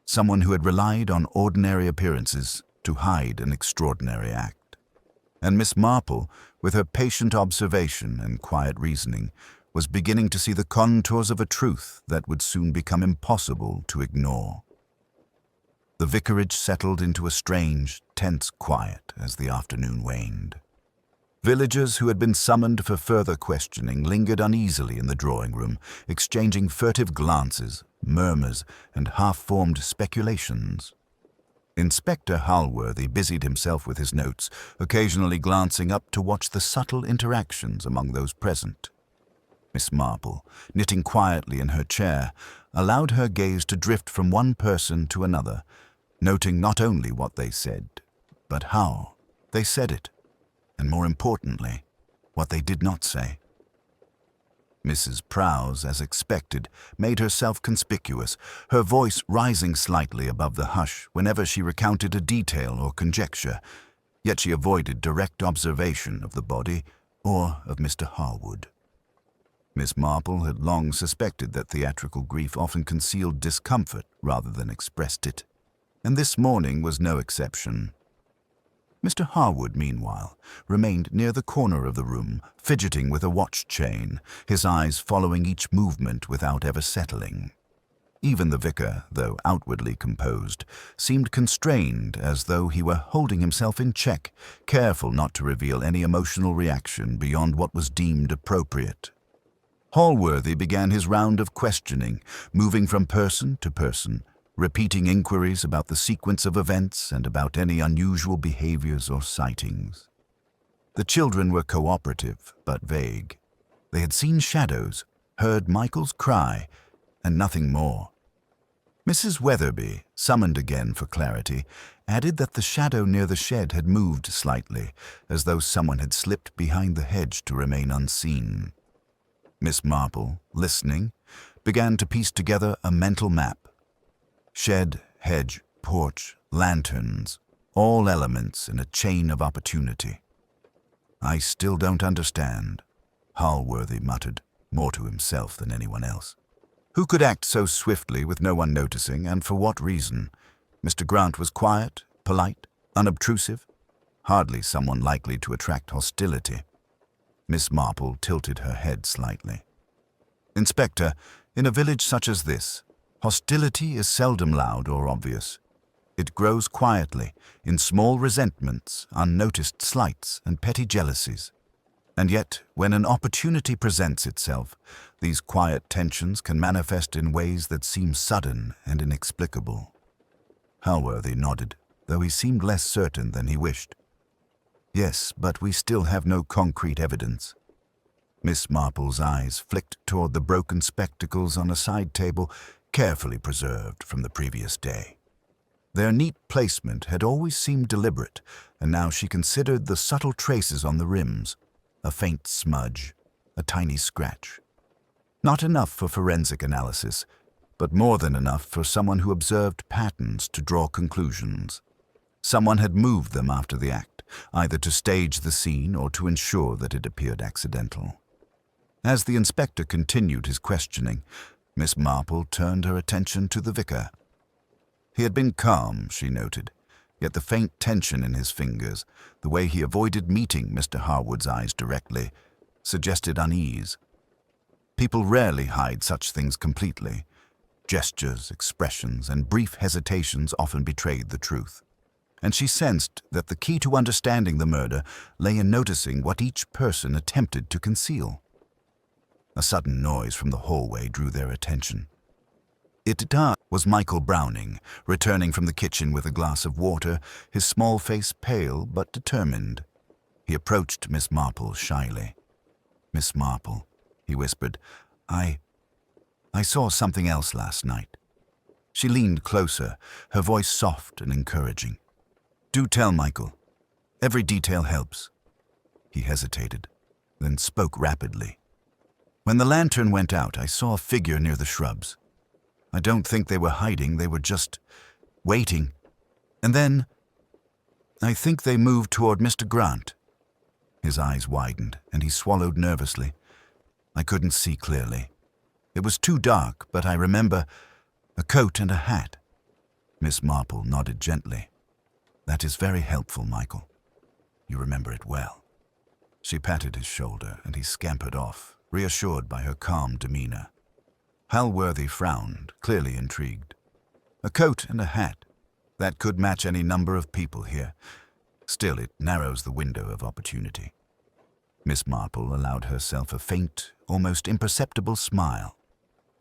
someone who had relied on ordinary appearances to hide an extraordinary act. And Miss Marple, with her patient observation and quiet reasoning, was beginning to see the contours of a truth that would soon become impossible to ignore. The vicarage settled into a strange, tense quiet as the afternoon waned. Villagers who had been summoned for further questioning lingered uneasily in the drawing room, exchanging furtive glances, murmurs, and half-formed speculations. Inspector Halworthy busied himself with his notes, occasionally glancing up to watch the subtle interactions among those present. Miss Marple, knitting quietly in her chair, allowed her gaze to drift from one person to another, noting not only what they said, but how they said it, and more importantly, what they did not say. Mrs. Prowse, as expected, made herself conspicuous, her voice rising slightly above the hush whenever she recounted a detail or conjecture, yet she avoided direct observation of the body or of Mr. Harwood. Miss Marple had long suspected that theatrical grief often concealed discomfort rather than expressed it, and this morning was no exception. Mr. Harwood, meanwhile, remained near the corner of the room, fidgeting with a watch chain, his eyes following each movement without ever settling. Even the vicar, though outwardly composed, seemed constrained as though he were holding himself in check, careful not to reveal any emotional reaction beyond what was deemed appropriate. Halworthy began his round of questioning, moving from person to person, repeating inquiries about the sequence of events and about any unusual behaviors or sightings. The children were cooperative, but vague. They had seen shadows, heard Michael's cry, and nothing more. Mrs. Weatherby, summoned again for clarity, added that the shadow near the shed had moved slightly, as though someone had slipped behind the hedge to remain unseen. Miss Marple, listening, began to piece together a mental map. Shed, hedge, porch, lanterns, all elements in a chain of opportunity. "I still don't understand," Halworthy muttered, more to himself than anyone else. Who could act so swiftly with no one noticing, and for what reason? Mr. Grant was quiet, polite, unobtrusive, hardly someone likely to attract hostility. Miss Marple tilted her head slightly. "Inspector, in a village such as this, hostility is seldom loud or obvious. It grows quietly, in small resentments, unnoticed slights, and petty jealousies. And yet, when an opportunity presents itself, these quiet tensions can manifest in ways that seem sudden and inexplicable." Halworthy nodded, though he seemed less certain than he wished. "Yes, but we still have no concrete evidence." Miss Marple's eyes flicked toward the broken spectacles on a side table, carefully preserved from the previous day. Their neat placement had always seemed deliberate, and now she considered the subtle traces on the rims, a faint smudge, a tiny scratch. Not enough for forensic analysis, but more than enough for someone who observed patterns to draw conclusions. Someone had moved them after the act, either to stage the scene or to ensure that it appeared accidental. As the inspector continued his questioning, Miss Marple turned her attention to the vicar. He had been calm, she noted, yet the faint tension in his fingers, the way he avoided meeting Mr. Harwood's eyes directly, suggested unease. People rarely hide such things completely, Gestures, expressions, and brief hesitations often betrayed the truth, and she sensed that the key to understanding the murder lay in noticing what each person attempted to conceal. A sudden noise from the hallway drew their attention. It was Michael Browning, returning from the kitchen with a glass of water, his small face pale but determined. He approached Miss Marple shyly. "Miss Marple," he whispered, I saw something else last night." She leaned closer, her voice soft and encouraging. "Do tell, Michael. Every detail helps." He hesitated, then spoke rapidly. "When the lantern went out, I saw a figure near the shrubs. I don't think they were hiding, they were just waiting. And then, I think they moved toward Mr. Grant." His eyes widened, and he swallowed nervously. "I couldn't see clearly. It was too dark, but I remember a coat and a hat." Miss Marple nodded gently. "That is very helpful, Michael. You remember it well." She patted his shoulder, and he scampered off, reassured by her calm demeanor. Halworthy frowned, clearly intrigued. "A coat and a hat. That could match any number of people here. Still, it narrows the window of opportunity." Miss Marple allowed herself a faint, almost imperceptible smile.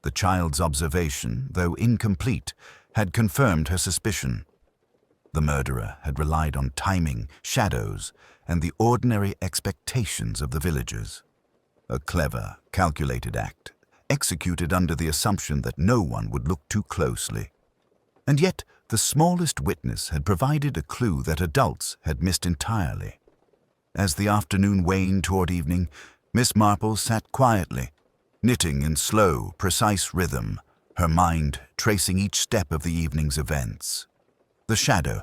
The child's observation, though incomplete, had confirmed her suspicion. The murderer had relied on timing, shadows, and the ordinary expectations of the villagers. A clever, calculated act, executed under the assumption that no one would look too closely. And yet, the smallest witness had provided a clue that adults had missed entirely. As the afternoon waned toward evening, Miss Marple sat quietly, knitting in slow, precise rhythm, her mind tracing each step of the evening's events. The shadow,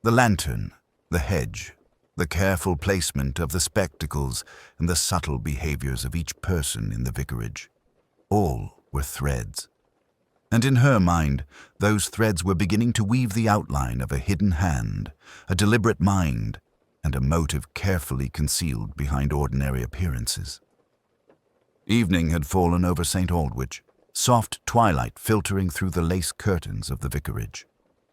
the lantern, the hedge, the careful placement of the spectacles, and the subtle behaviors of each person in the vicarage. All were threads. And in her mind, those threads were beginning to weave the outline of a hidden hand, a deliberate mind, and a motive carefully concealed behind ordinary appearances. Evening had fallen over St. Aldwych, soft twilight filtering through the lace curtains of the vicarage.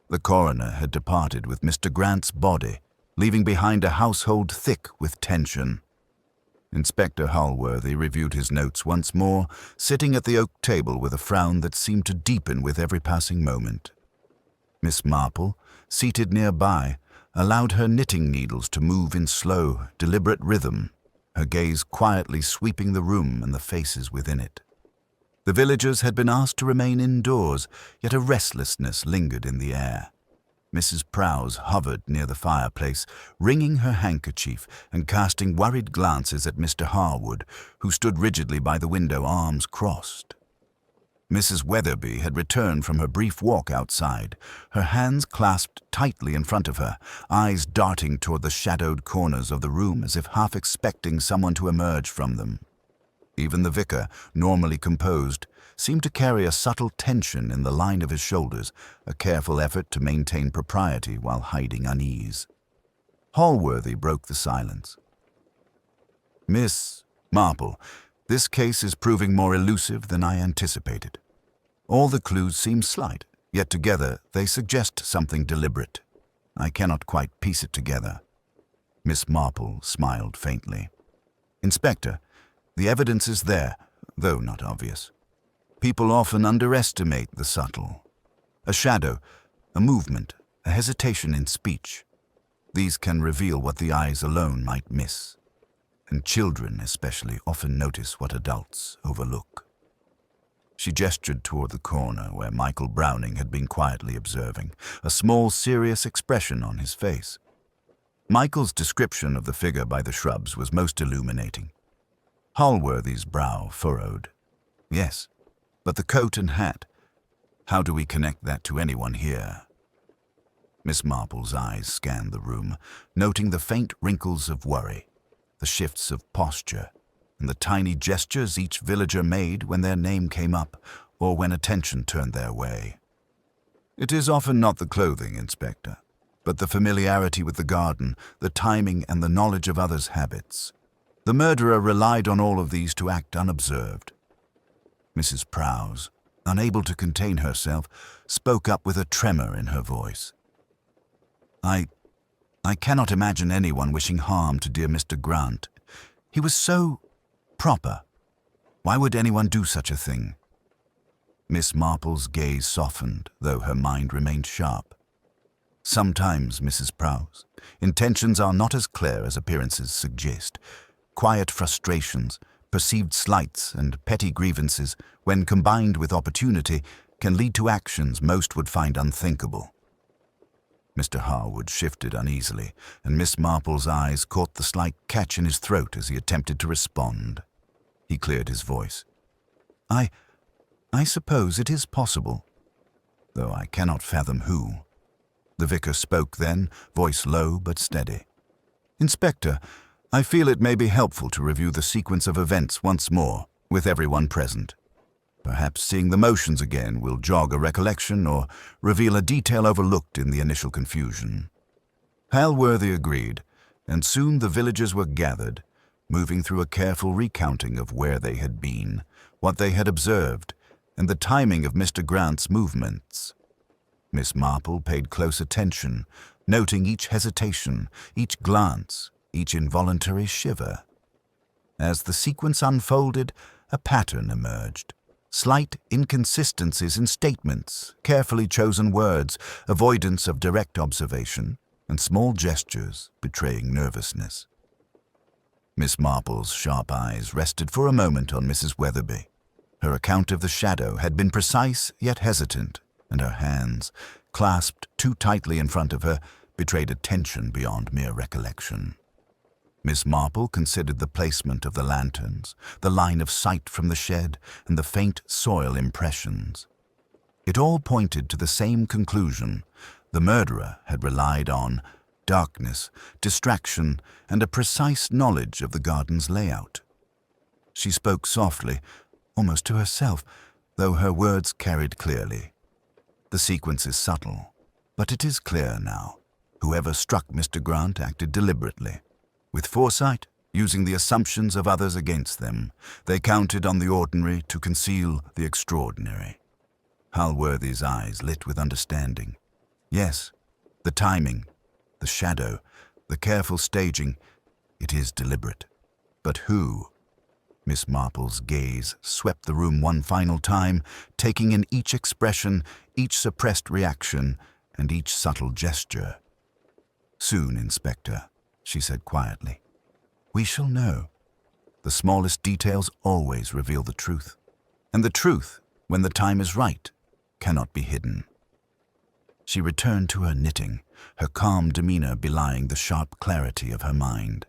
The coroner had departed with Mr. Grant's body, leaving behind a household thick with tension. Inspector Halworthy reviewed his notes once more, sitting at the oak table with a frown that seemed to deepen with every passing moment. Miss Marple, seated nearby, allowed her knitting needles to move in slow, deliberate rhythm, her gaze quietly sweeping the room and the faces within it. The villagers had been asked to remain indoors, yet a restlessness lingered in the air. Mrs. Prowse hovered near the fireplace, wringing her handkerchief and casting worried glances at Mr. Harwood, who stood rigidly by the window, arms crossed. Mrs. Weatherby had returned from her brief walk outside, her hands clasped tightly in front of her, eyes darting toward the shadowed corners of the room as if half expecting someone to emerge from them. Even the vicar, normally composed, seemed to carry a subtle tension in the line of his shoulders, a careful effort to maintain propriety while hiding unease. Halworthy broke the silence. "Miss Marple, this case is proving more elusive than I anticipated. All the clues seem slight, yet together they suggest something deliberate. I cannot quite piece it together." Miss Marple smiled faintly. "Inspector, the evidence is there, though not obvious. People often underestimate the subtle. A shadow, a movement, a hesitation in speech. These can reveal what the eyes alone might miss. And children especially often notice what adults overlook." She gestured toward the corner where Michael Browning had been quietly observing, a small, serious expression on his face. Michael's description of the figure by the shrubs was most illuminating. Halworthy's brow furrowed. "Yes, but the coat and hat, how do we connect that to anyone here?" Miss Marple's eyes scanned the room, noting the faint wrinkles of worry, the shifts of posture, and the tiny gestures each villager made when their name came up or when attention turned their way. "It is often not the clothing, Inspector, but the familiarity with the garden, the timing, and the knowledge of others' habits. The murderer relied on all of these to act unobserved." Mrs. Prowse, unable to contain herself, spoke up with a tremor in her voice. I cannot imagine anyone wishing harm to dear Mr. Grant. He was so proper. Why would anyone do such a thing? Miss Marple's gaze softened, though her mind remained sharp. Sometimes, Mrs. Prowse, intentions are not as clear as appearances suggest. Quiet frustrations, perceived slights, and petty grievances, when combined with opportunity, can lead to actions most would find unthinkable. Mr. Harwood shifted uneasily, and Miss Marple's eyes caught the slight catch in his throat as he attempted to respond. He cleared his voice. I suppose it is possible, though I cannot fathom who. The vicar spoke then, voice low but steady. Inspector, I feel it may be helpful to review the sequence of events once more, with everyone present. Perhaps seeing the motions again will jog a recollection or reveal a detail overlooked in the initial confusion. Halworthy agreed, and soon the villagers were gathered, moving through a careful recounting of where they had been, what they had observed, and the timing of Mr. Grant's movements. Miss Marple paid close attention, noting each hesitation, each glance, each involuntary shiver. As the sequence unfolded, a pattern emerged. Slight inconsistencies in statements, carefully chosen words, avoidance of direct observation, and small gestures betraying nervousness. Miss Marple's sharp eyes rested for a moment on Mrs. Weatherby. Her account of the shadow had been precise yet hesitant, and her hands, clasped too tightly in front of her, betrayed a tension beyond mere recollection. Miss Marple considered the placement of the lanterns, the line of sight from the shed, and the faint soil impressions. It all pointed to the same conclusion. The murderer had relied on darkness, distraction, and a precise knowledge of the garden's layout. She spoke softly, almost to herself, though her words carried clearly. The sequence is subtle, but it is clear now. Whoever struck Mr. Grant acted deliberately. With foresight, using the assumptions of others against them, they counted on the ordinary to conceal the extraordinary. Halworthy's eyes lit with understanding. Yes, the timing, the shadow, the careful staging, it is deliberate. But who? Miss Marple's gaze swept the room one final time, taking in each expression, each suppressed reaction, and each subtle gesture. Soon, Inspector, she said quietly. We shall know. The smallest details always reveal the truth. And the truth, when the time is right, cannot be hidden. She returned to her knitting, her calm demeanor belying the sharp clarity of her mind.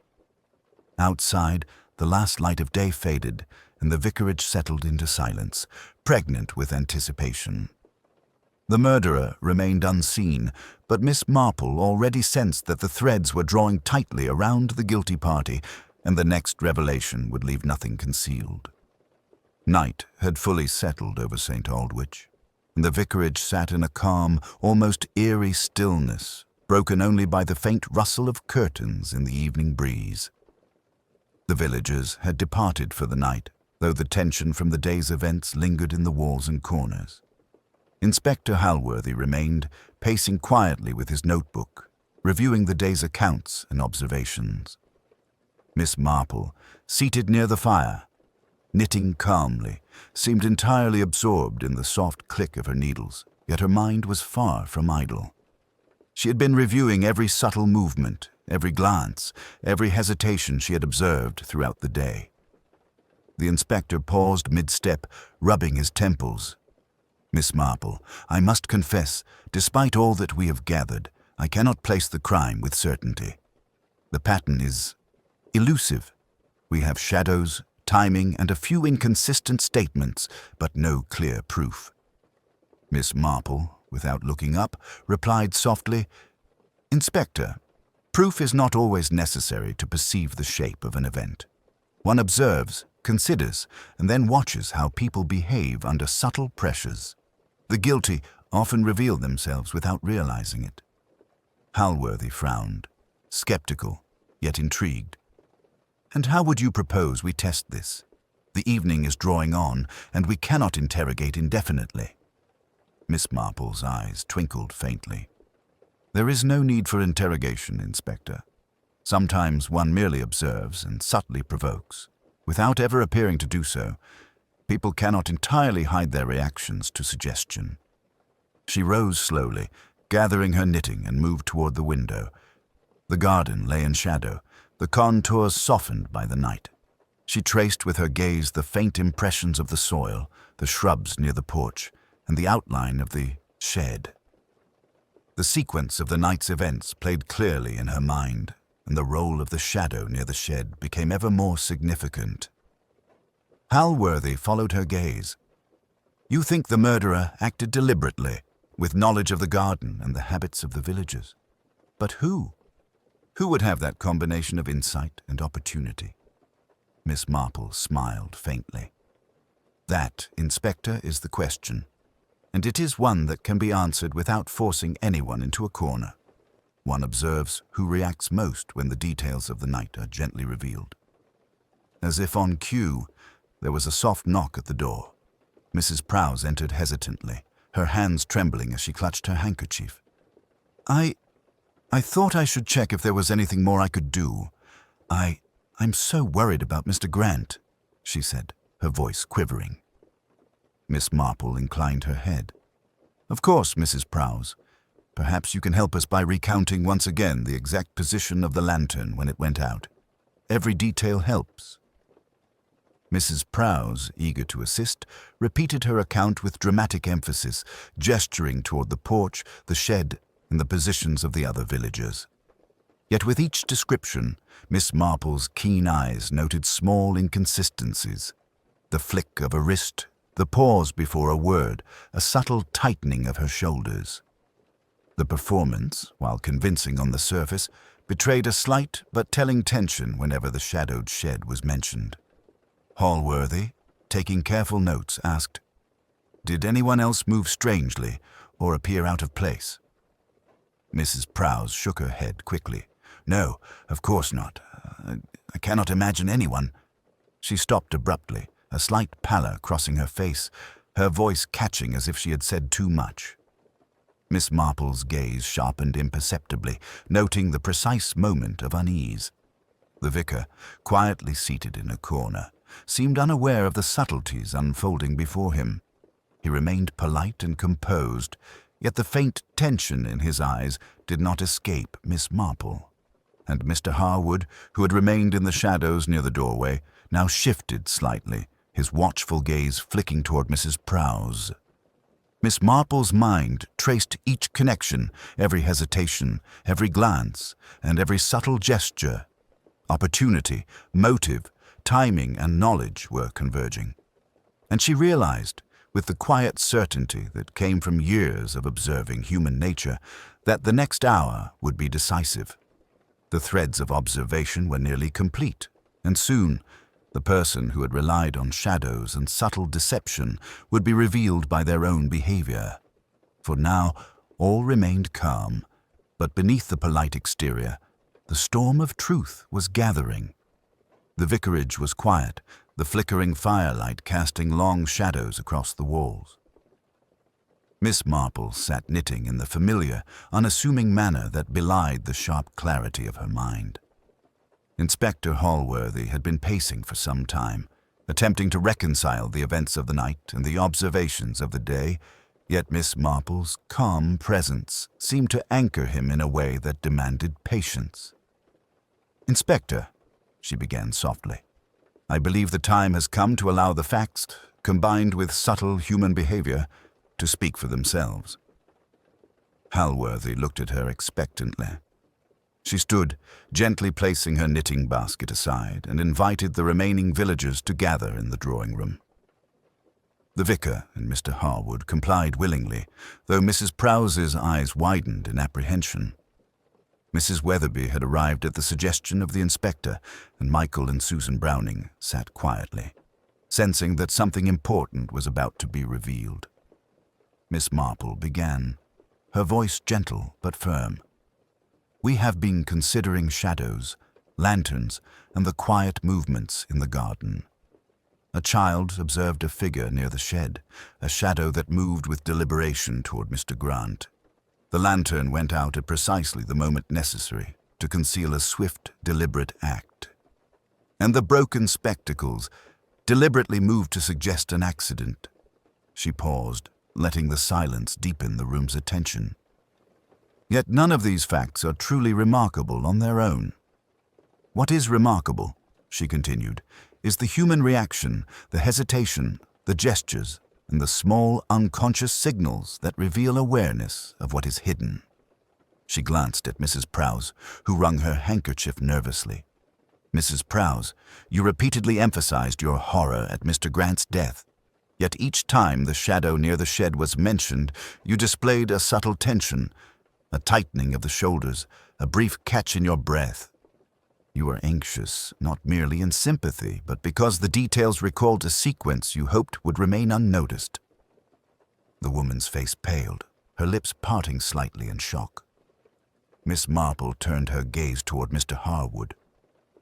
Outside, the last light of day faded, and the vicarage settled into silence, pregnant with anticipation. The murderer remained unseen, but Miss Marple already sensed that the threads were drawing tightly around the guilty party, and the next revelation would leave nothing concealed. Night had fully settled over St. Aldwych, and the vicarage sat in a calm, almost eerie stillness, broken only by the faint rustle of curtains in the evening breeze. The villagers had departed for the night, though the tension from the day's events lingered in the walls and corners. Inspector Halworthy remained, pacing quietly with his notebook, reviewing the day's accounts and observations. Miss Marple, seated near the fire, knitting calmly, seemed entirely absorbed in the soft click of her needles, yet her mind was far from idle. She had been reviewing every subtle movement, every glance, every hesitation she had observed throughout the day. The inspector paused mid-step, rubbing his temples. Miss Marple, I must confess, despite all that we have gathered, I cannot place the crime with certainty. The pattern is elusive. We have shadows, timing, and a few inconsistent statements, but no clear proof. Miss Marple, without looking up, replied softly, Inspector, proof is not always necessary to perceive the shape of an event. One observes, considers, and then watches how people behave under subtle pressures. The guilty often reveal themselves without realizing it. Halworthy frowned, skeptical, yet intrigued. And how would you propose we test this? The evening is drawing on, and we cannot interrogate indefinitely." Miss Marple's eyes twinkled faintly. "There is no need for interrogation, Inspector. Sometimes one merely observes and subtly provokes, without ever appearing to do so. People cannot entirely hide their reactions to suggestion." She rose slowly, gathering her knitting, and moved toward the window. The garden lay in shadow, the contours softened by the night. She traced with her gaze the faint impressions of the soil, the shrubs near the porch, and the outline of the shed. The sequence of the night's events played clearly in her mind, and the role of the shadow near the shed became ever more significant. Halworthy followed her gaze. "You think the murderer acted deliberately, with knowledge of the garden and the habits of the villagers. But who? Who would have that combination of insight and opportunity?" Miss Marple smiled faintly. "That, Inspector, is the question, and it is one that can be answered without forcing anyone into a corner. One observes who reacts most when the details of the night are gently revealed." As if on cue, there was a soft knock at the door. Mrs. Prowse entered hesitantly, her hands trembling as she clutched her handkerchief. I thought I should check if there was anything more I could do. I'm so worried about Mr. Grant," she said, her voice quivering. Miss Marple inclined her head. "Of course, Mrs. Prowse. Perhaps you can help us by recounting once again the exact position of the lantern when it went out. Every detail helps." Mrs. Prowse, eager to assist, repeated her account with dramatic emphasis, gesturing toward the porch, the shed, and the positions of the other villagers. Yet with each description, Miss Marple's keen eyes noted small inconsistencies. The flick of a wrist, the pause before a word, a subtle tightening of her shoulders. The performance, while convincing on the surface, betrayed a slight but telling tension whenever the shadowed shed was mentioned. Halworthy, taking careful notes, asked, "Did anyone else move strangely or appear out of place?" Mrs. Prowse shook her head quickly. "No, of course not. I cannot imagine anyone." She stopped abruptly, a slight pallor crossing her face, her voice catching as if she had said too much. Miss Marple's gaze sharpened imperceptibly, noting the precise moment of unease. The vicar, quietly seated in a corner, seemed unaware of the subtleties unfolding before him. He remained polite and composed, yet the faint tension in his eyes did not escape Miss Marple. And Mr. Harwood, who had remained in the shadows near the doorway, now shifted slightly, his watchful gaze flicking toward Mrs. Prowse. Miss Marple's mind traced each connection, every hesitation, every glance, and every subtle gesture. Opportunity, motive, timing, and knowledge were converging. And she realized, with the quiet certainty that came from years of observing human nature, that the next hour would be decisive. The threads of observation were nearly complete, and soon the person who had relied on shadows and subtle deception would be revealed by their own behavior. For now all remained calm, but beneath the polite exterior, the storm of truth was gathering. The vicarage was quiet, the flickering firelight casting long shadows across the walls. Miss Marple sat knitting in the familiar, unassuming manner that belied the sharp clarity of her mind. Inspector Halworthy had been pacing for some time, attempting to reconcile the events of the night and the observations of the day, yet Miss Marple's calm presence seemed to anchor him in a way that demanded patience. "Inspector," she began softly, "I believe the time has come to allow the facts, combined with subtle human behavior, to speak for themselves." Halworthy looked at her expectantly. She stood, gently placing her knitting basket aside, and invited the remaining villagers to gather in the drawing room. The vicar and Mr. Harwood complied willingly, though Mrs. Prowse's eyes widened in apprehension. Mrs. Weatherby had arrived at the suggestion of the inspector, and Michael and Susan Browning sat quietly, sensing that something important was about to be revealed. Miss Marple began, her voice gentle but firm. "We have been considering shadows, lanterns, and the quiet movements in the garden. A child observed a figure near the shed, a shadow that moved with deliberation toward Mr. Grant. The lantern went out at precisely the moment necessary to conceal a swift, deliberate act. And the broken spectacles deliberately moved to suggest an accident. She paused, letting the silence deepen the room's attention. Yet none of these facts are truly remarkable on their own. What is remarkable, she continued, is the human reaction, the hesitation, the gestures, and the small, unconscious signals that reveal awareness of what is hidden. She glanced at Mrs. Prowse, who wrung her handkerchief nervously. Mrs. Prowse, you repeatedly emphasized your horror at Mr. Grant's death. Yet each time the shadow near the shed was mentioned, you displayed a subtle tension, a tightening of the shoulders, a brief catch in your breath. You were anxious, not merely in sympathy, but because the details recalled a sequence you hoped would remain unnoticed. The woman's face paled, her lips parting slightly in shock. Miss Marple turned her gaze toward Mr. Harwood.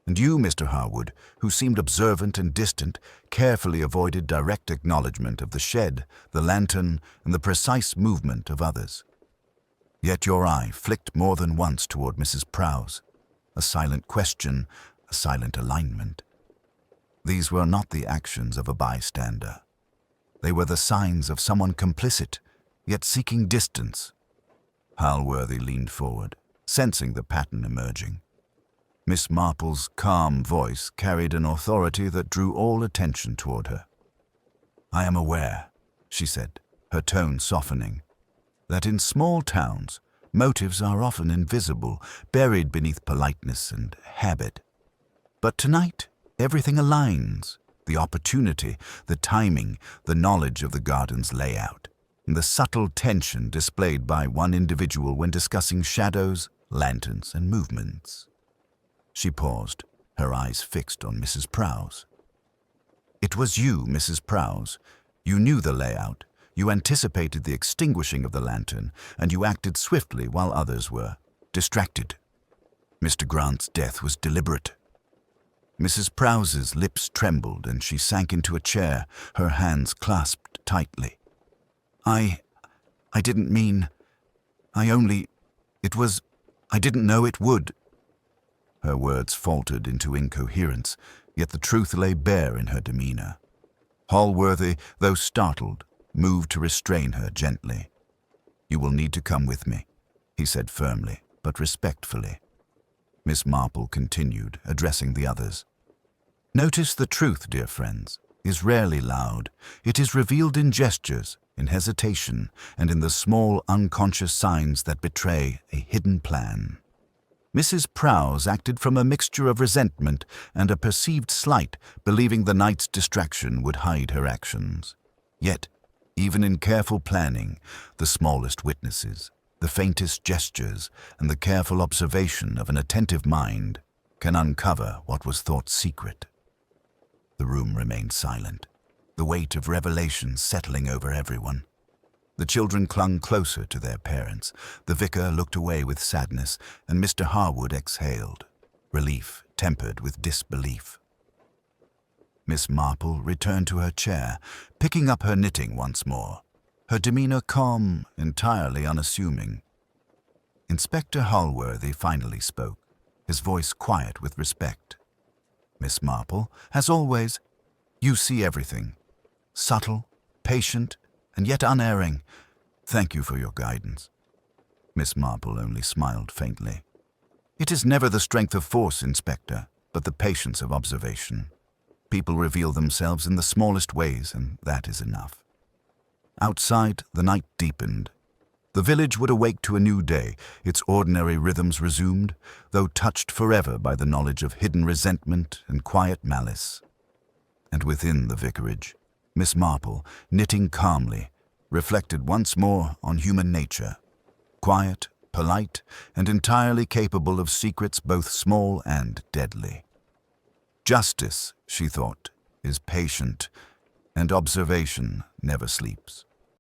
And you, Mr. Harwood, who seemed observant and distant, carefully avoided direct acknowledgement of the shed, the lantern, and the precise movement of others. Yet your eye flicked more than once toward Mrs. Prowse. A silent question, a silent alignment. These were not the actions of a bystander. They were the signs of someone complicit, yet seeking distance. Halworthy leaned forward, sensing the pattern emerging. Miss Marple's calm voice carried an authority that drew all attention toward her. I am aware, she said, her tone softening, that in small towns, motives are often invisible, buried beneath politeness and habit. But tonight, everything aligns. The opportunity, the timing, the knowledge of the garden's layout, and the subtle tension displayed by one individual when discussing shadows, lanterns, and movements. She paused, her eyes fixed on Mrs. Prowse. It was you, Mrs. Prowse. You knew the layout. You anticipated the extinguishing of the lantern, and you acted swiftly while others were distracted. Mr. Grant's death was deliberate. Mrs. Prowse's lips trembled, and she sank into a chair, her hands clasped tightly. I didn't mean... I didn't know it would. Her words faltered into incoherence, yet the truth lay bare in her demeanor. Halworthy, though startled, moved to restrain her gently. You will need to come with me, he said firmly, but respectfully. Miss Marple continued, addressing the others. Notice the truth, dear friends, is rarely loud. It is revealed in gestures, in hesitation, and in the small unconscious signs that betray a hidden plan. Mrs. Prowse acted from a mixture of resentment and a perceived slight, believing the night's distraction would hide her actions. Yet, even in careful planning, the smallest witnesses, the faintest gestures, and the careful observation of an attentive mind can uncover what was thought secret. The room remained silent, the weight of revelation settling over everyone. The children clung closer to their parents. The vicar looked away with sadness, and Mr. Harwood exhaled, relief tempered with disbelief. Miss Marple returned to her chair, picking up her knitting once more, her demeanor calm, entirely unassuming. Inspector Halworthy finally spoke, his voice quiet with respect. Miss Marple, as always, you see everything. Subtle, patient, and yet unerring. Thank you for your guidance. Miss Marple only smiled faintly. It is never the strength of force, Inspector, but the patience of observation. People reveal themselves in the smallest ways, and that is enough. Outside, the night deepened. The village would awake to a new day, its ordinary rhythms resumed, though touched forever by the knowledge of hidden resentment and quiet malice. And within the vicarage, Miss Marple, knitting calmly, reflected once more on human nature, quiet, polite, and entirely capable of secrets both small and deadly. Justice, she thought, is patient, and observation never sleeps.